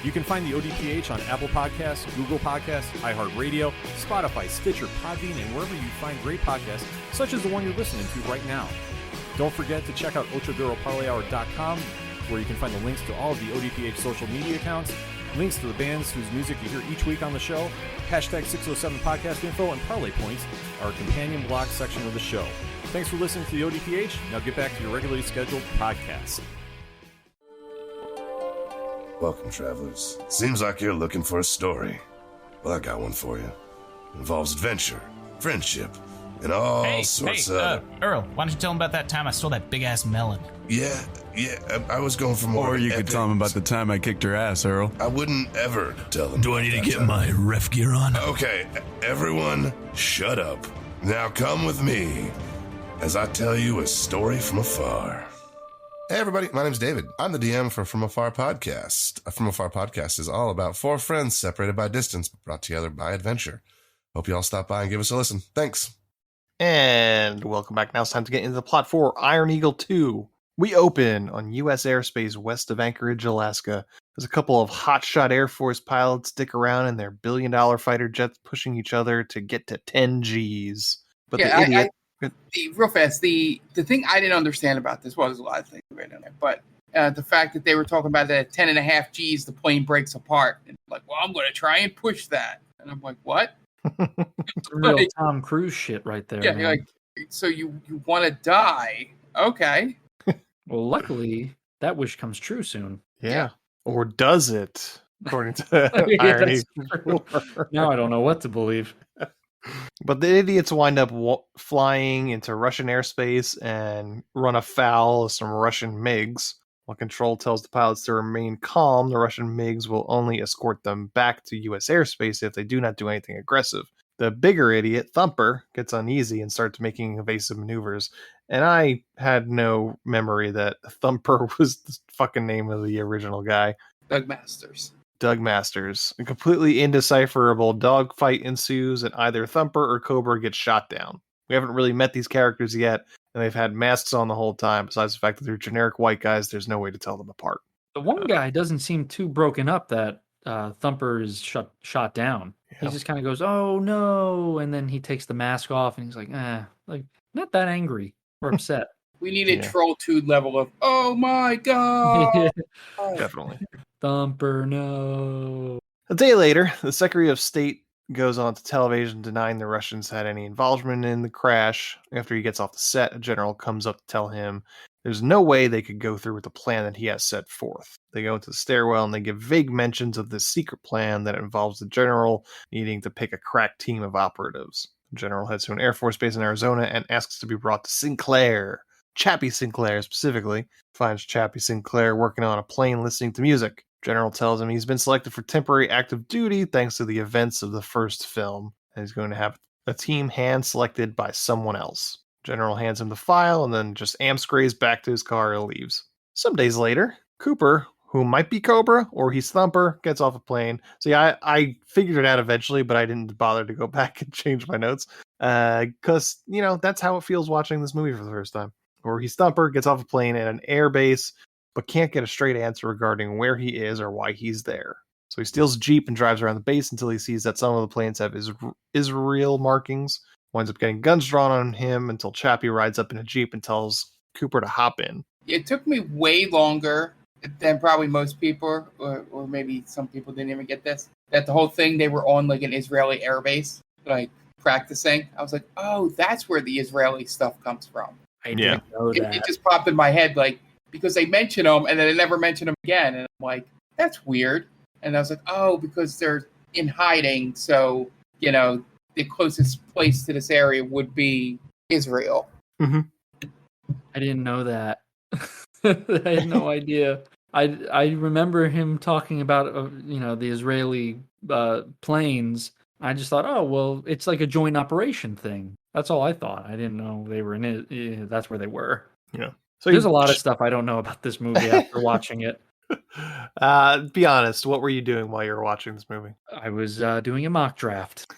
You can find the ODPH on Apple Podcasts, Google Podcasts, iHeartRadio, Spotify, Stitcher, Podbean, and wherever you find great podcasts, such as the one you're listening to right now. Don't forget to check out OchoDuroParlayHour.com, where you can find the links to all of the ODPH social media accounts, links to the bands whose music you hear each week on the show, hashtag 607 podcast info, and parlay points, our companion blog section of the show. Thanks for listening to the ODPH. Now get back to your regularly scheduled podcast. Welcome, travelers. Seems like you're looking for a story. Well, I got one for you. It involves adventure, friendship, and all sorts of... Earl, why don't you tell him about that time I stole that big-ass melon? Yeah, I was going for more... Or you could tell him about the time I kicked her ass, Earl. I wouldn't ever tell him. Do I need to get my ref gear on? Okay, everyone, shut up. Now come with me as I tell you a story from afar. Hey everybody, my name's David. I'm the DM for From Afar Podcast. From Afar Podcast is all about 4 friends separated by distance, but brought together by adventure. Hope you all stop by and give us a listen. Thanks. And welcome back. Now it's time to get into the plot for Iron Eagle 2. We open on U.S. airspace west of Anchorage, Alaska. There's a couple of hotshot Air Force pilots stick around in their billion-dollar fighter jets pushing each other to get to 10 Gs. But the idiot. Real fast, the thing I didn't understand about this, well, there's a lot of things right in there, but the fact that they were talking about that at 10.5 G's, the plane breaks apart. And like, well, I'm going to try and push that. And I'm like, what? Real Tom Cruise shit right there. Yeah, man. like, so you want to die? Okay. Well, luckily, that wish comes true soon. Yeah. Or does it? According to irony. Now I don't know what to believe. But the idiots wind up flying into Russian airspace and run afoul of some Russian MiGs. While Control tells the pilots to remain calm, the Russian MiGs will only escort them back to U.S. airspace if they do not do anything aggressive. The bigger idiot, Thumper, gets uneasy and starts making evasive maneuvers. And I had no memory that Thumper was the fucking name of the original guy. Doug Masters. A completely indecipherable dogfight ensues, and either Thumper or Cobra gets shot down. We haven't really met these characters yet, and they've had masks on the whole time. Besides the fact that they're generic white guys, there's no way to tell them apart. The one guy doesn't seem too broken up that Thumper is shot down. Yeah. He just kind of goes, "Oh no," and then he takes the mask off, and he's like, like not that angry or upset. We need a Troll-tude level of, oh my god! Definitely. Thumper, no. A day later, the Secretary of State goes on to television denying the Russians had any involvement in the crash. After he gets off the set, a general comes up to tell him there's no way they could go through with the plan that he has set forth. They go into the stairwell and they give vague mentions of this secret plan that involves the general needing to pick a crack team of operatives. The general heads to an Air Force base in Arizona and asks to be brought to Sinclair. Chappy Sinclair specifically. Finds Chappy Sinclair working on a plane listening to music. General tells him he's been selected for temporary active duty thanks to the events of the first film, and he's going to have a team hand-selected by someone else. General hands him the file and then just amscrays back to his car and leaves. Some days later, Cooper, who might be Cobra or he's Thumper, gets off a plane. See, I figured it out eventually, but I didn't bother to go back and change my notes because, that's how it feels watching this movie for the first time. Or he's Thumper, gets off a plane at an air base, but can't get a straight answer regarding where he is or why he's there. So he steals a Jeep and drives around the base until he sees that some of the planes have Israel markings. Winds up getting guns drawn on him until Chappy rides up in a Jeep and tells Cooper to hop in. It took me way longer than probably most people, or maybe some people didn't even get this, that the whole thing, they were on like an Israeli air base, like practicing. I was like, oh, that's where the Israeli stuff comes from. I didn't know that. It just popped in my head, like, because they mention them and then they never mention them again. And I'm like, that's weird. And I was like, oh, because they're in hiding. So, the closest place to this area would be Israel. Mm-hmm. I didn't know that. I had no idea. I remember him talking about, the Israeli planes. I just thought, oh, well, it's like a joint operation thing. That's all I thought. I didn't know they were in it. Yeah, that's where they were. Yeah. So there's a lot of stuff I don't know about this movie after watching it. Be honest. What were you doing while you were watching this movie? I was doing a mock draft.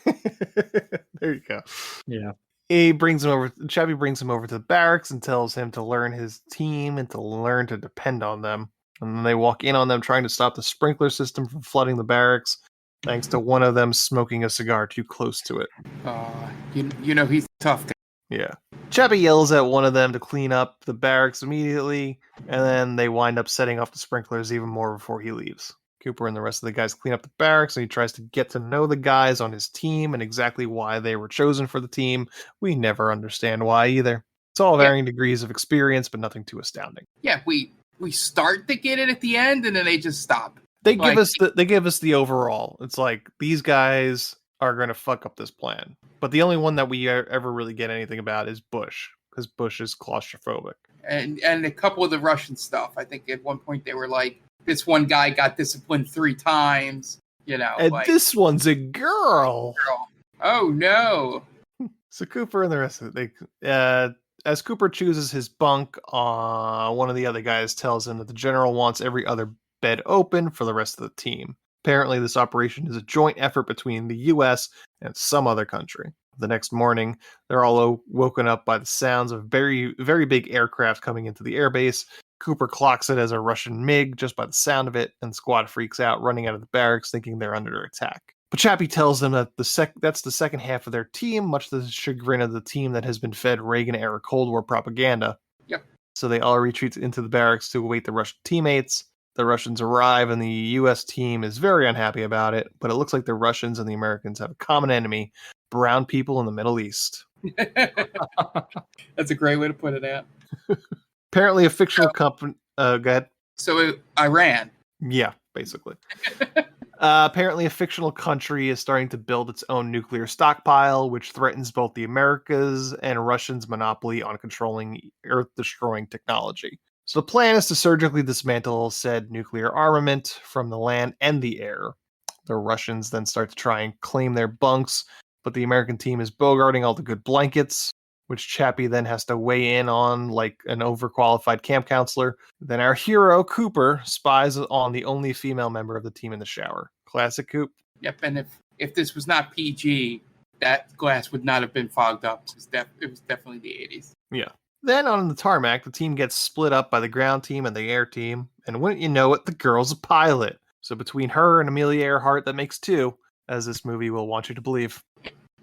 There you go. Yeah. Chappy brings him over to the barracks and tells him to learn his team and to learn to depend on them. And then they walk in on them trying to stop the sprinkler system from flooding the barracks, thanks to one of them smoking a cigar too close to it. He's tough. Yeah. Chappy yells at one of them to clean up the barracks immediately, and then they wind up setting off the sprinklers even more before he leaves. Cooper and the rest of the guys clean up the barracks, and he tries to get to know the guys on his team and exactly why they were chosen for the team. We never understand why either. It's all varying degrees of experience, but nothing too astounding. Yeah, we start to get it at the end, and then they just stop. They give us the overall. It's like, these guys are going to fuck up this plan. But the only one that we ever really get anything about is Bush, because Bush is claustrophobic. And a couple of the Russian stuff. I think at one point they were like, this one guy got disciplined 3 times, And this one's a girl. Oh, no. So Cooper and the rest of it, as Cooper chooses his bunk, one of the other guys tells him that the general wants every other bed open for the rest of the team. Apparently, this operation is a joint effort between the U.S. and some other country. The next morning, they're all woken up by the sounds of very, very big aircraft coming into the airbase. Cooper clocks it as a Russian MiG just by the sound of it, and the squad freaks out, running out of the barracks thinking they're under attack. But Chappy tells them that that's the second half of their team, much to the chagrin of the team that has been fed Reagan-era Cold War propaganda. Yep. So they all retreat into the barracks to await the Russian teammates. The Russians arrive, and the U.S. team is very unhappy about it, but it looks like the Russians and the Americans have a common enemy, brown people in the Middle East. That's a great way to put it out. Apparently a fictional company... go ahead. So Iran. Yeah, basically. Apparently a fictional country is starting to build its own nuclear stockpile, which threatens both the Americas and Russians' monopoly on controlling Earth-destroying technology. So the plan is to surgically dismantle said nuclear armament from the land and the air. The Russians then start to try and claim their bunks, but the American team is bogarting all the good blankets, which Chappy then has to weigh in on like an overqualified camp counselor. Then our hero, Cooper, spies on the only female member of the team in the shower. Classic Coop. Yep, and if this was not PG, that glass would not have been fogged up. It was definitely the 80s. Yeah. Then on the tarmac, the team gets split up by the ground team and the air team, and wouldn't you know it, the girl's a pilot. So between her and Amelia Earhart, that makes two, as this movie will want you to believe.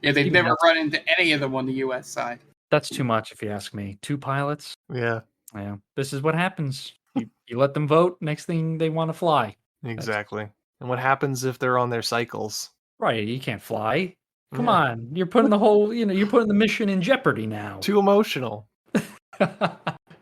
Yeah, they've never run into any of them on the U.S. side. That's too much, if you ask me. 2 pilots? Yeah. Yeah. This is what happens. You let them vote, next thing they want to fly. Exactly. And what happens if they're on their cycles? Right, you can't fly. Come on, you're putting the whole, you're putting the mission in jeopardy now. Too emotional.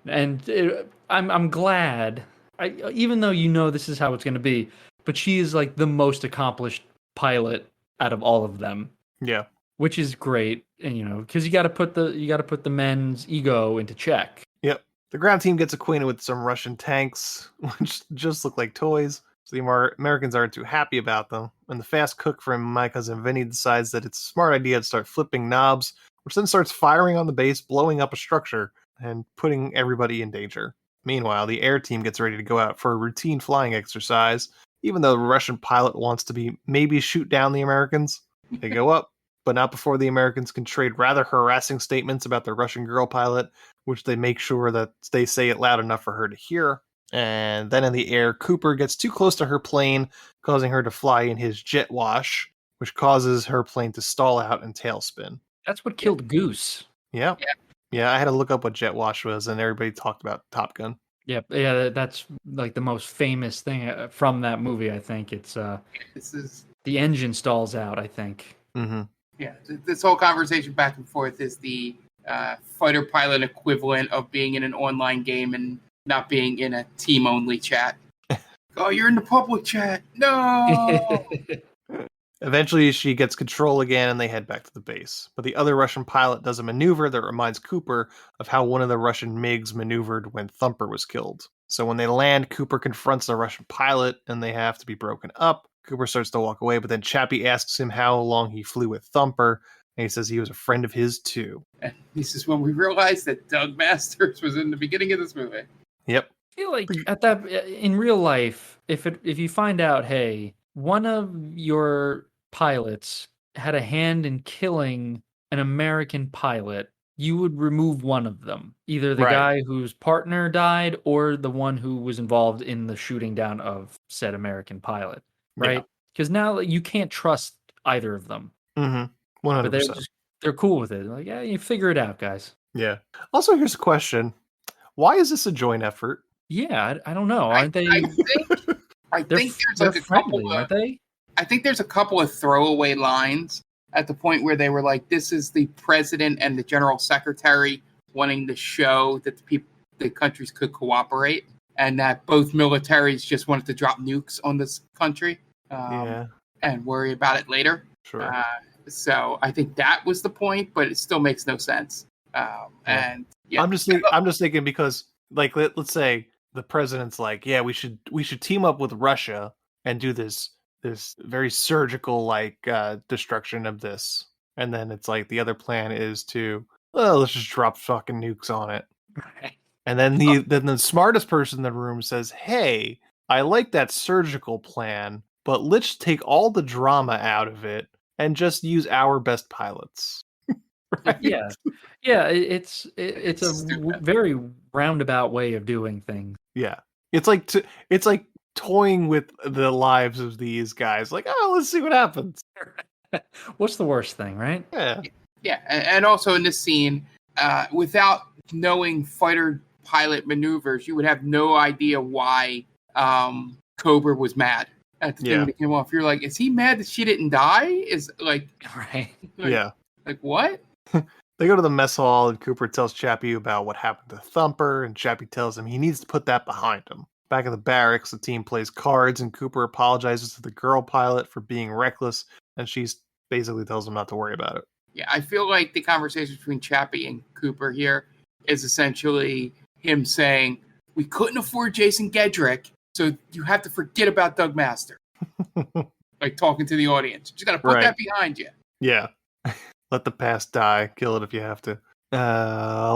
And I'm glad, even though this is how it's going to be, but she is like the most accomplished pilot out of all of them. Yeah, which is great, and because you got to put the men's ego into check. Yep. The ground team gets acquainted with some Russian tanks, which just look like toys. So the Americans aren't too happy about them. And the fast cook from My Cousin Vinny decides that it's a smart idea to start flipping knobs, which then starts firing on the base, blowing up a structure, and putting everybody in danger. Meanwhile, the air team gets ready to go out for a routine flying exercise, even though the Russian pilot wants to maybe shoot down the Americans. They go up, but not before the Americans can trade rather harassing statements about the Russian girl pilot, which they make sure that they say it loud enough for her to hear. And then in the air, Cooper gets too close to her plane, causing her to fly in his jet wash, which causes her plane to stall out and tailspin. That's what killed Goose. Yeah. Yeah, I had to look up what jet wash was, and everybody talked about Top Gun. Yep. Yeah, that's like the most famous thing from that movie, I think. It's the engine stalls out, I think. Mm-hmm. Yeah, this whole conversation back and forth is the fighter pilot equivalent of being in an online game and not being in a team-only chat. Oh, you're in the public chat. No! Eventually, she gets control again, and they head back to the base. But the other Russian pilot does a maneuver that reminds Cooper of how one of the Russian MiGs maneuvered when Thumper was killed. So when they land, Cooper confronts the Russian pilot, and they have to be broken up. Cooper starts to walk away, but then Chappy asks him how long he flew with Thumper, and he says he was a friend of his, too. And this is when we realized that Doug Masters was in the beginning of this movie. Yep. I feel like in real life, if you find out, hey, one of your pilots had a hand in killing an American pilot, you would remove one of them. Either the guy whose partner died or the one who was involved in the shooting down of said American pilot. Right? Because now you can't trust either of them. Mm-hmm. 100%. But they're cool with it. Like, yeah, you figure it out, guys. Yeah. Also, here's a question. Why is this a joint effort? Yeah, I don't know. Aren't they? I think there's like a couple aren't they? I think there's a couple of throwaway lines at the point where they were like, this is the president and the general secretary wanting to show that the countries could cooperate, and that both militaries just wanted to drop nukes on this country and worry about it later. Sure. So I think that was the point, but it still makes no sense. And yeah. I'm just thinking because, like, let's say the president's like, yeah, we should team up with Russia and do this very surgical destruction of this, and then it's like the other plan is to let's just drop fucking nukes on it. And then the smartest person in the room says, hey, I like that surgical plan, but let's take all the drama out of it and just use our best pilots. Right? Yeah. It's a very roundabout way of doing things. Yeah, it's like toying with the lives of these guys. Like, oh, let's see what happens. What's the worst thing, right? Yeah. Yeah, and also in this scene, without knowing fighter pilot maneuvers, you would have no idea why Cobra was mad at the thing when it came off. You're like, is he mad that she didn't die? Is like, right? Yeah. Like what? They go to the mess hall, and Cooper tells Chappy about what happened to Thumper, and Chappy tells him he needs to put that behind him. Back in the barracks, the team plays cards, and Cooper apologizes to the girl pilot for being reckless, and she basically tells him not to worry about it. Yeah, I feel like the conversation between Chappy and Cooper here is essentially him saying, we couldn't afford Jason Gedrick, so you have to forget about Doug Master. Like talking to the audience. You just got to put that behind you. Yeah. Let the past die. Kill it if you have to.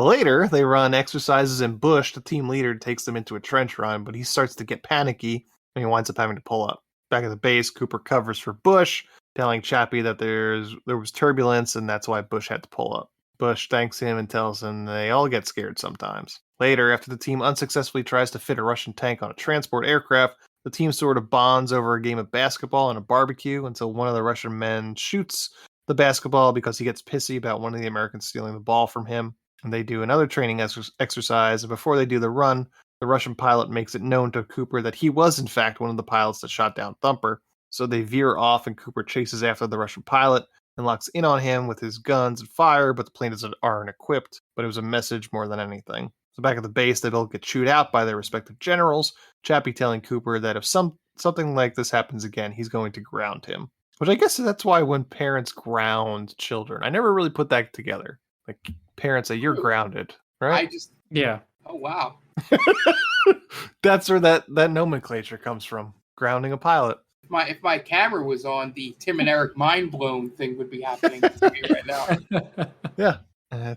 Later, they run exercises in Bush. The team leader takes them into a trench run, but he starts to get panicky, and he winds up having to pull up. Back at the base, Cooper covers for Bush, telling Chappy that there was turbulence, and that's why Bush had to pull up. Bush thanks him and tells him they all get scared sometimes. Later, after the team unsuccessfully tries to fit a Russian tank on a transport aircraft, the team sort of bonds over a game of basketball and a barbecue until one of the Russian men shoots the basketball because he gets pissy about one of the Americans stealing the ball from him. And they do another training exercise, and before they do the run, the Russian pilot makes it known to Cooper that he was in fact one of the pilots that shot down Thumper. So they veer off, and Cooper chases after the Russian pilot and locks in on him with his guns and fire, but the planes aren't equipped. But it was a message more than anything. So back at the base, they both get chewed out by their respective generals, Chappy telling Cooper that if something like this happens again, he's going to ground him. Which I guess that's why when parents ground children, I never really put that together. Like, parents say, you're grounded, right? Yeah. Oh, wow. That's where that nomenclature comes from. Grounding a pilot. If my camera was on, the Tim and Eric mind blown thing would be happening to me right now. Yeah.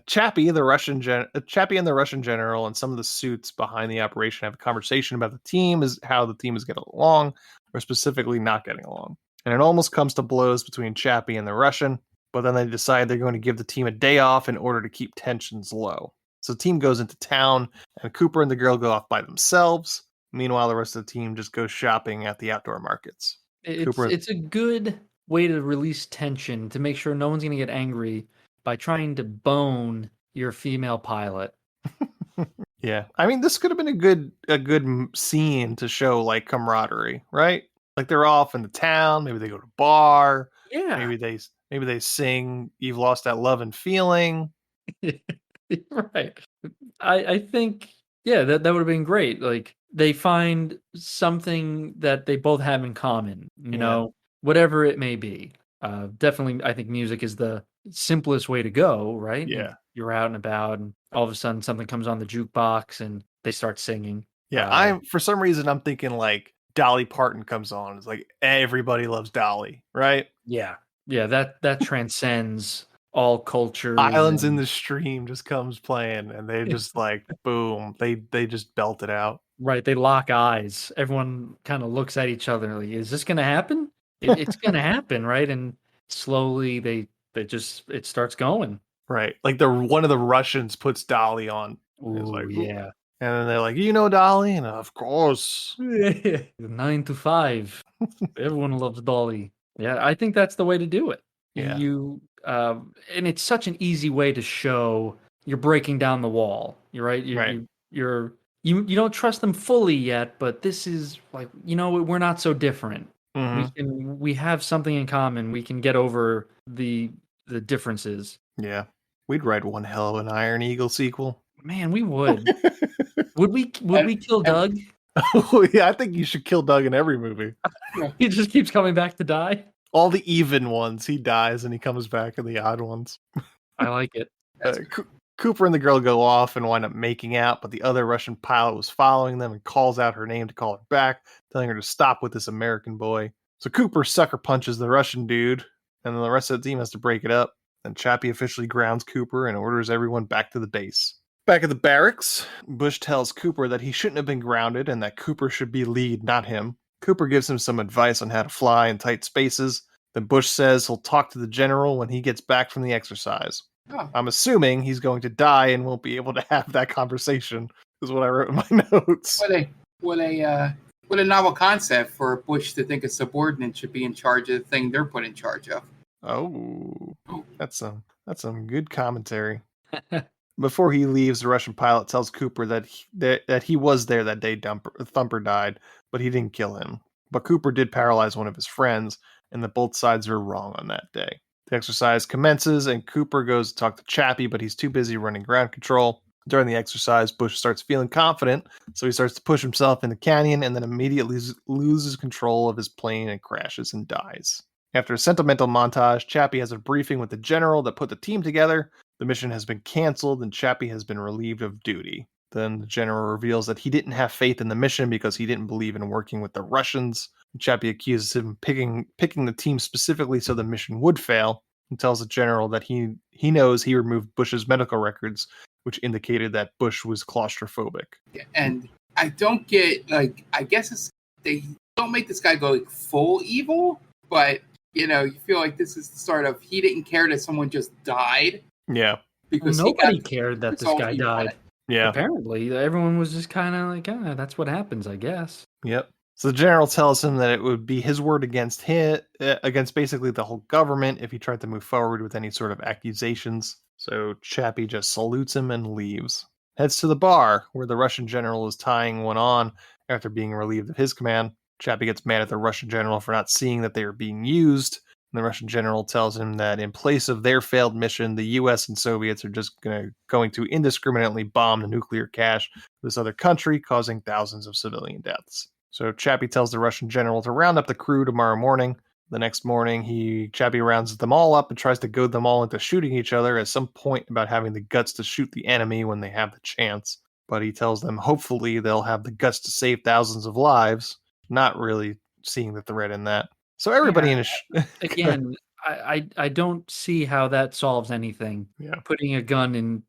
Chappy and the Russian general and some of the suits behind the operation have a conversation about how the team is getting along, or specifically not getting along. And it almost comes to blows between Chappy and the Russian, but then they decide they're going to give the team a day off in order to keep tensions low. So the team goes into town, and Cooper and the girl go off by themselves. Meanwhile, the rest of the team just goes shopping at the outdoor markets. It's a good way to release tension, to make sure no one's going to get angry by trying to bone your female pilot. Yeah. I mean, this could have been a good scene to show, like, camaraderie, right? Like, they're off in the town. Maybe they go to a bar. Yeah. Maybe they sing "You've Lost That Love and Feeling." Right. I think, yeah, that would have been great. Like, they find something that they both have in common, you know, whatever it may be. Definitely, I think music is the simplest way to go, right? Yeah. You're out and about, and all of a sudden something comes on the jukebox and they start singing. Yeah, for some reason I'm thinking like Dolly Parton comes on. It's like everybody loves Dolly, right? Yeah. Yeah, that transcends all cultures. Islands in the Stream just comes playing, and they just like boom, they just belt it out. Right, they lock eyes. Everyone kind of looks at each other like, is this going to happen? It's going to happen, right? And slowly it starts going. Right. Like one of the Russians puts Dolly on. Ooh, like, yeah. And then they're like, you know Dolly? And of course. 9 to 5. Everyone loves Dolly. Yeah, I think that's the way to do it. Yeah. And it's such an easy way to show you're breaking down the wall. You're right. You don't trust them fully yet, but this is like, we're not so different. Mm-hmm. We have something in common. We can get over the differences. Yeah. We'd write one hell of an Iron Eagle sequel. Man, we would. Would we kill Doug? Oh, yeah, I think you should kill Doug in every movie. He just keeps coming back to die. All the even ones, he dies and he comes back in the odd ones. I like it. Cooper and the girl go off and wind up making out, but the other Russian pilot was following them and calls out her name to call her back, telling her to stop with this American boy. So Cooper sucker punches the Russian dude, and then the rest of the team has to break it up. Then Chappy officially grounds Cooper and orders everyone back to the base. Back at the barracks, Bush tells Cooper that he shouldn't have been grounded and that Cooper should be lead, not him. Cooper gives him some advice on how to fly in tight spaces. Then Bush says he'll talk to the general when he gets back from the exercise. Oh. I'm assuming he's going to die and won't be able to have that conversation, is what I wrote in my notes. What What a novel concept for Bush to think a subordinate should be in charge of the thing they're put in charge of. Oh, that's some good commentary. Before he leaves, the Russian pilot tells Cooper that he was there that day Thumper died, but he didn't kill him. But Cooper did paralyze one of his friends, and that both sides are wrong on that day. The exercise commences, and Cooper goes to talk to Chappy, but he's too busy running ground control. During the exercise, Bush starts feeling confident, so he starts to push himself in the canyon and then immediately loses control of his plane and crashes and dies. After a sentimental montage, Chappy has a briefing with the general that put the team together. The mission has been canceled, and Chappy has been relieved of duty. Then the general reveals that he didn't have faith in the mission because he didn't believe in working with the Russians. Chappy accuses him of picking the team specifically so the mission would fail, and tells the general that he knows he removed Bush's medical records, which indicated that Bush was claustrophobic. Yeah, and I don't get, I guess they don't make this guy go full evil, but, you feel like this is the start of he didn't care that someone just died. Yeah. Because nobody cared that this guy died. Yeah. Apparently, everyone was just kind of like, that's what happens, I guess. Yep. So the general tells him that it would be his word against basically the whole government if he tried to move forward with any sort of accusations. So Chappy just salutes him and leaves. Heads to the bar, where the Russian general is tying one on after being relieved of his command. Chappy gets mad at the Russian general for not seeing that they are being used. And the Russian general tells him that in place of their failed mission, the U.S. and Soviets are just going to indiscriminately bomb the nuclear cache of this other country, causing thousands of civilian deaths. So Chappy tells the Russian general to round up the crew tomorrow morning. The next morning, Chappy rounds them all up and tries to goad them all into shooting each other at some point about having the guts to shoot the enemy when they have the chance. But he tells them hopefully they'll have the guts to save thousands of lives, not really seeing the threat in that. So everybody again, I don't see how that solves anything. Yeah. Putting a gun in,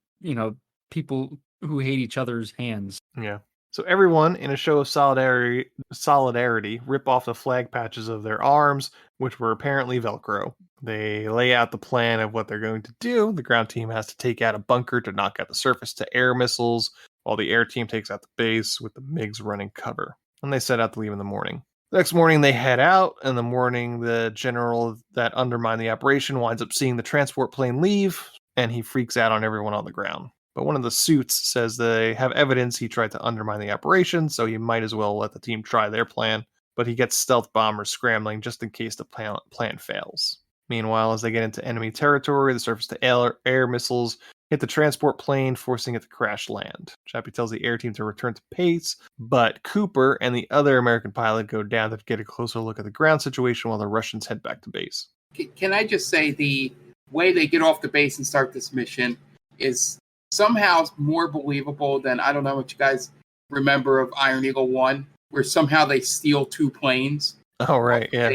people who hate each other's hands. Yeah. So everyone, in a show of solidarity, rip off the flag patches of their arms, which were apparently Velcro. They lay out the plan of what they're going to do. The ground team has to take out a bunker to knock out the surface-to-air missiles, while the air team takes out the base with the MiGs running cover. And they set out to leave in the morning. The next morning, they head out. In the morning, the general that undermined the operation winds up seeing the transport plane leave, and he freaks out on everyone on the ground. But one of the suits says they have evidence he tried to undermine the operation, so he might as well let the team try their plan. But he gets stealth bombers scrambling just in case the plan fails. Meanwhile, as they get into enemy territory, the surface-to-air missiles hit the transport plane, forcing it to crash land. Chappy tells the air team to return to base, but Cooper and the other American pilot go down to get a closer look at the ground situation while the Russians head back to base. Can I just say the way they get off the base and start this mission is somehow more believable than, I don't know what you guys remember of Iron Eagle 1, where somehow they steal 2 planes. Oh, right, yeah.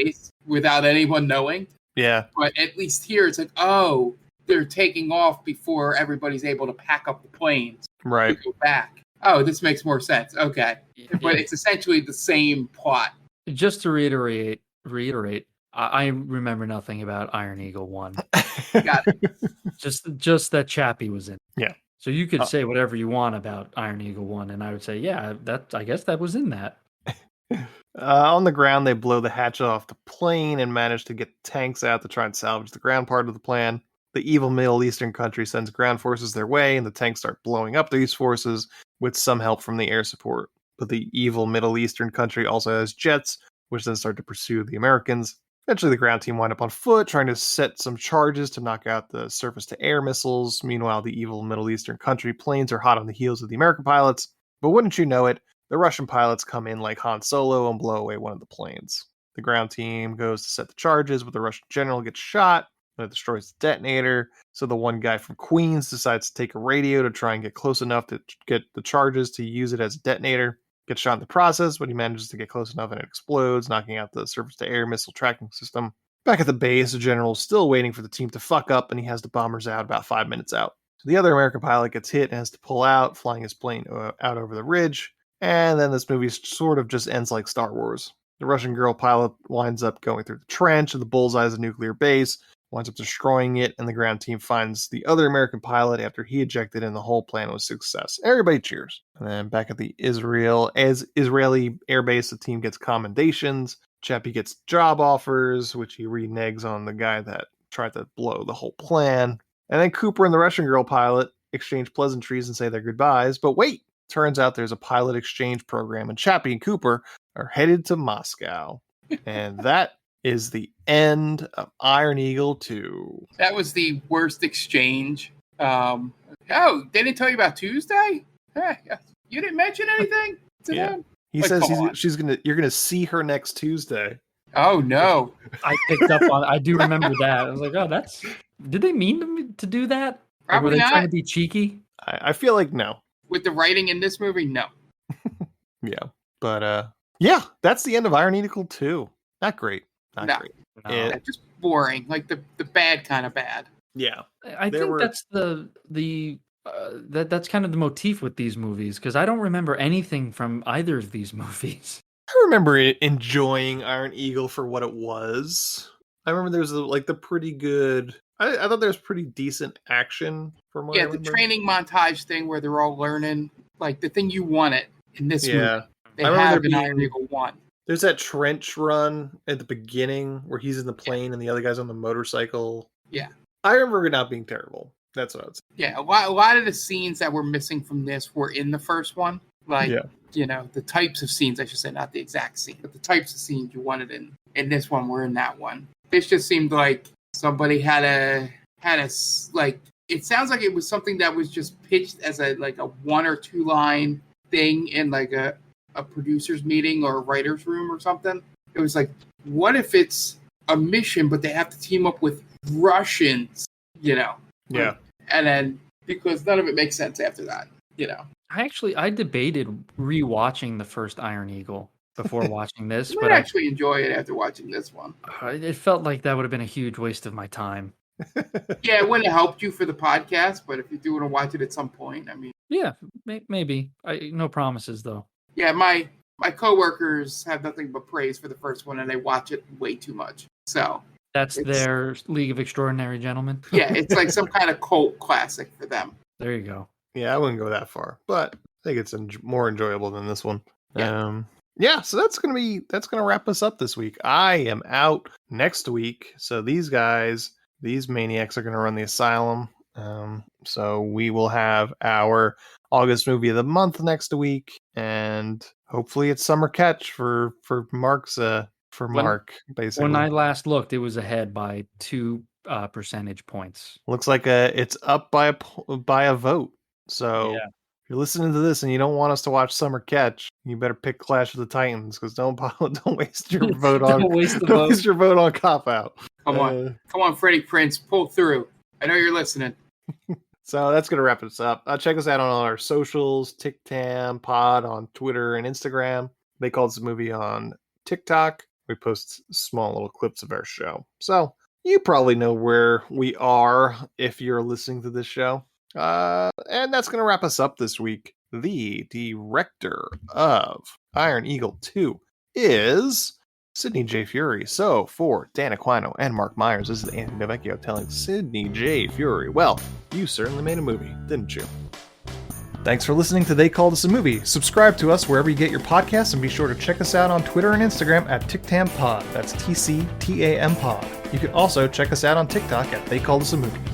Without anyone knowing. Yeah. But at least here it's like, oh, they're taking off before everybody's able to pack up the planes. Right. To go back. Oh, this makes more sense. Okay. But it's essentially the same plot. Just to reiterate, I remember nothing about Iron Eagle 1. Got it. Just that Chappy was in. Yeah. So you could say whatever you want about Iron Eagle 1, and I would say, yeah, I guess that was in that. On the ground, they blow the hatch off the plane and manage to get tanks out to try and salvage the ground part of the plan. The evil Middle Eastern country sends ground forces their way, and the tanks start blowing up these forces with some help from the air support. But the evil Middle Eastern country also has jets, which then start to pursue the Americans. Eventually, the ground team wind up on foot, trying to set some charges to knock out the surface-to-air missiles. Meanwhile, the evil Middle Eastern country planes are hot on the heels of the American pilots. But wouldn't you know it, the Russian pilots come in like Han Solo and blow away one of the planes. The ground team goes to set the charges, but the Russian general gets shot, and it destroys the detonator. So the one guy from Queens decides to take a radio to try and get close enough to get the charges to use it as a detonator. Gets shot in the process, but he manages to get close enough and it explodes, knocking out the surface-to-air missile tracking system. Back at the base, the general is still waiting for the team to fuck up, and he has the bombers out about 5 minutes out. So the other American pilot gets hit and has to pull out, flying his plane out over the ridge. And then this movie sort of just ends like Star Wars. The Russian girl pilot winds up going through the trench, and the bullseye is a nuclear base, winds up destroying it, and the ground team finds the other American pilot after he ejected, and the whole plan was a success. Everybody cheers. And then back at the Israeli airbase, the team gets commendations. Chappy gets job offers, which he reneges on the guy that tried to blow the whole plan. And then Cooper and the Russian girl pilot exchange pleasantries and say their goodbyes. But wait, turns out there's a pilot exchange program, and Chappy and Cooper are headed to Moscow. And that is the end of Iron Eagle 2. That was the worst exchange. Oh, they didn't tell you about Tuesday? You didn't mention anything to them? He says you're gonna see her next Tuesday. Oh no! I picked up on. I do remember that. I was like, oh, that's. Did they mean to do that? Probably or were they not. trying to be cheeky? I feel like no. With the writing in this movie, no. Yeah, but yeah, that's the end of Iron Eagle 2. Not great. Not great. No. Just boring, like the bad kind of bad. Yeah, I think that's that's kind of the motif with these movies, because I don't remember anything from either of these movies. I remember enjoying Iron Eagle for what it was. I remember there was the pretty good. I thought there was pretty decent action from what I remember. The training montage thing where they're all learning, like the thing you wanted in this movie. They have in Iron Eagle 1. There's that trench run at the beginning where he's in the plane and the other guy's on the motorcycle. Yeah. I remember it not being terrible. That's what I would say. Yeah, a lot of the scenes that were missing from this were in the first one. Like, the types of scenes, I should say, not the exact scene, but the types of scenes you wanted in this one were in that one. This just seemed like somebody had a like, it sounds like it was something that was just pitched as a 1 or 2 line thing in like a producer's meeting or a writer's room or something. It was like, what if it's a mission, but they have to team up with Russians, Yeah. And then, because none of it makes sense after that, I debated rewatching the first Iron Eagle before watching this, but I actually enjoy it after watching this one. It felt like that would have been a huge waste of my time. Yeah, it wouldn't have helped you for the podcast, but if you do want to watch it at some point, I mean... Yeah, maybe. No promises, though. Yeah, my coworkers have nothing but praise for the first one, and they watch it way too much. So... That's their League of Extraordinary Gentlemen? Yeah, it's like some kind of cult classic for them. There you go. Yeah, I wouldn't go that far, but I think it's more enjoyable than this one. Yeah. So that's gonna wrap us up this week. I am out next week, so these maniacs are gonna run the asylum. So we will have our August movie of the month next week, and hopefully it's Summer Catch for Mark's. Mark, basically. When I last looked, it was ahead by 2 percentage points. Looks like it's up by a vote. So if you're listening to this and you don't want us to watch Summer Catch, you better pick Clash of the Titans, because don't waste your vote on waste your vote on Cop Out. Come on, Freddie Prinze, pull through. I know you're listening. So that's gonna wrap us up. Check us out on all our socials: TikTam Pod on Twitter and Instagram. They called this movie on TikTok. We post small little clips of our show. So you probably know where we are if you're listening to this show. And that's going to wrap us up this week. The director of Iron Eagle 2 is Sidney J. Furie. So for Dan Aquino and Mark Myers, this is Andy Novecchio telling Sidney J. Furie, well, you certainly made a movie, didn't you? Thanks for listening to They Called Us a Movie. Subscribe to us wherever you get your podcasts, and be sure to check us out on Twitter and Instagram at TicTamPod. That's TCTAM Pod. You can also check us out on TikTok at They Called Us a Movie.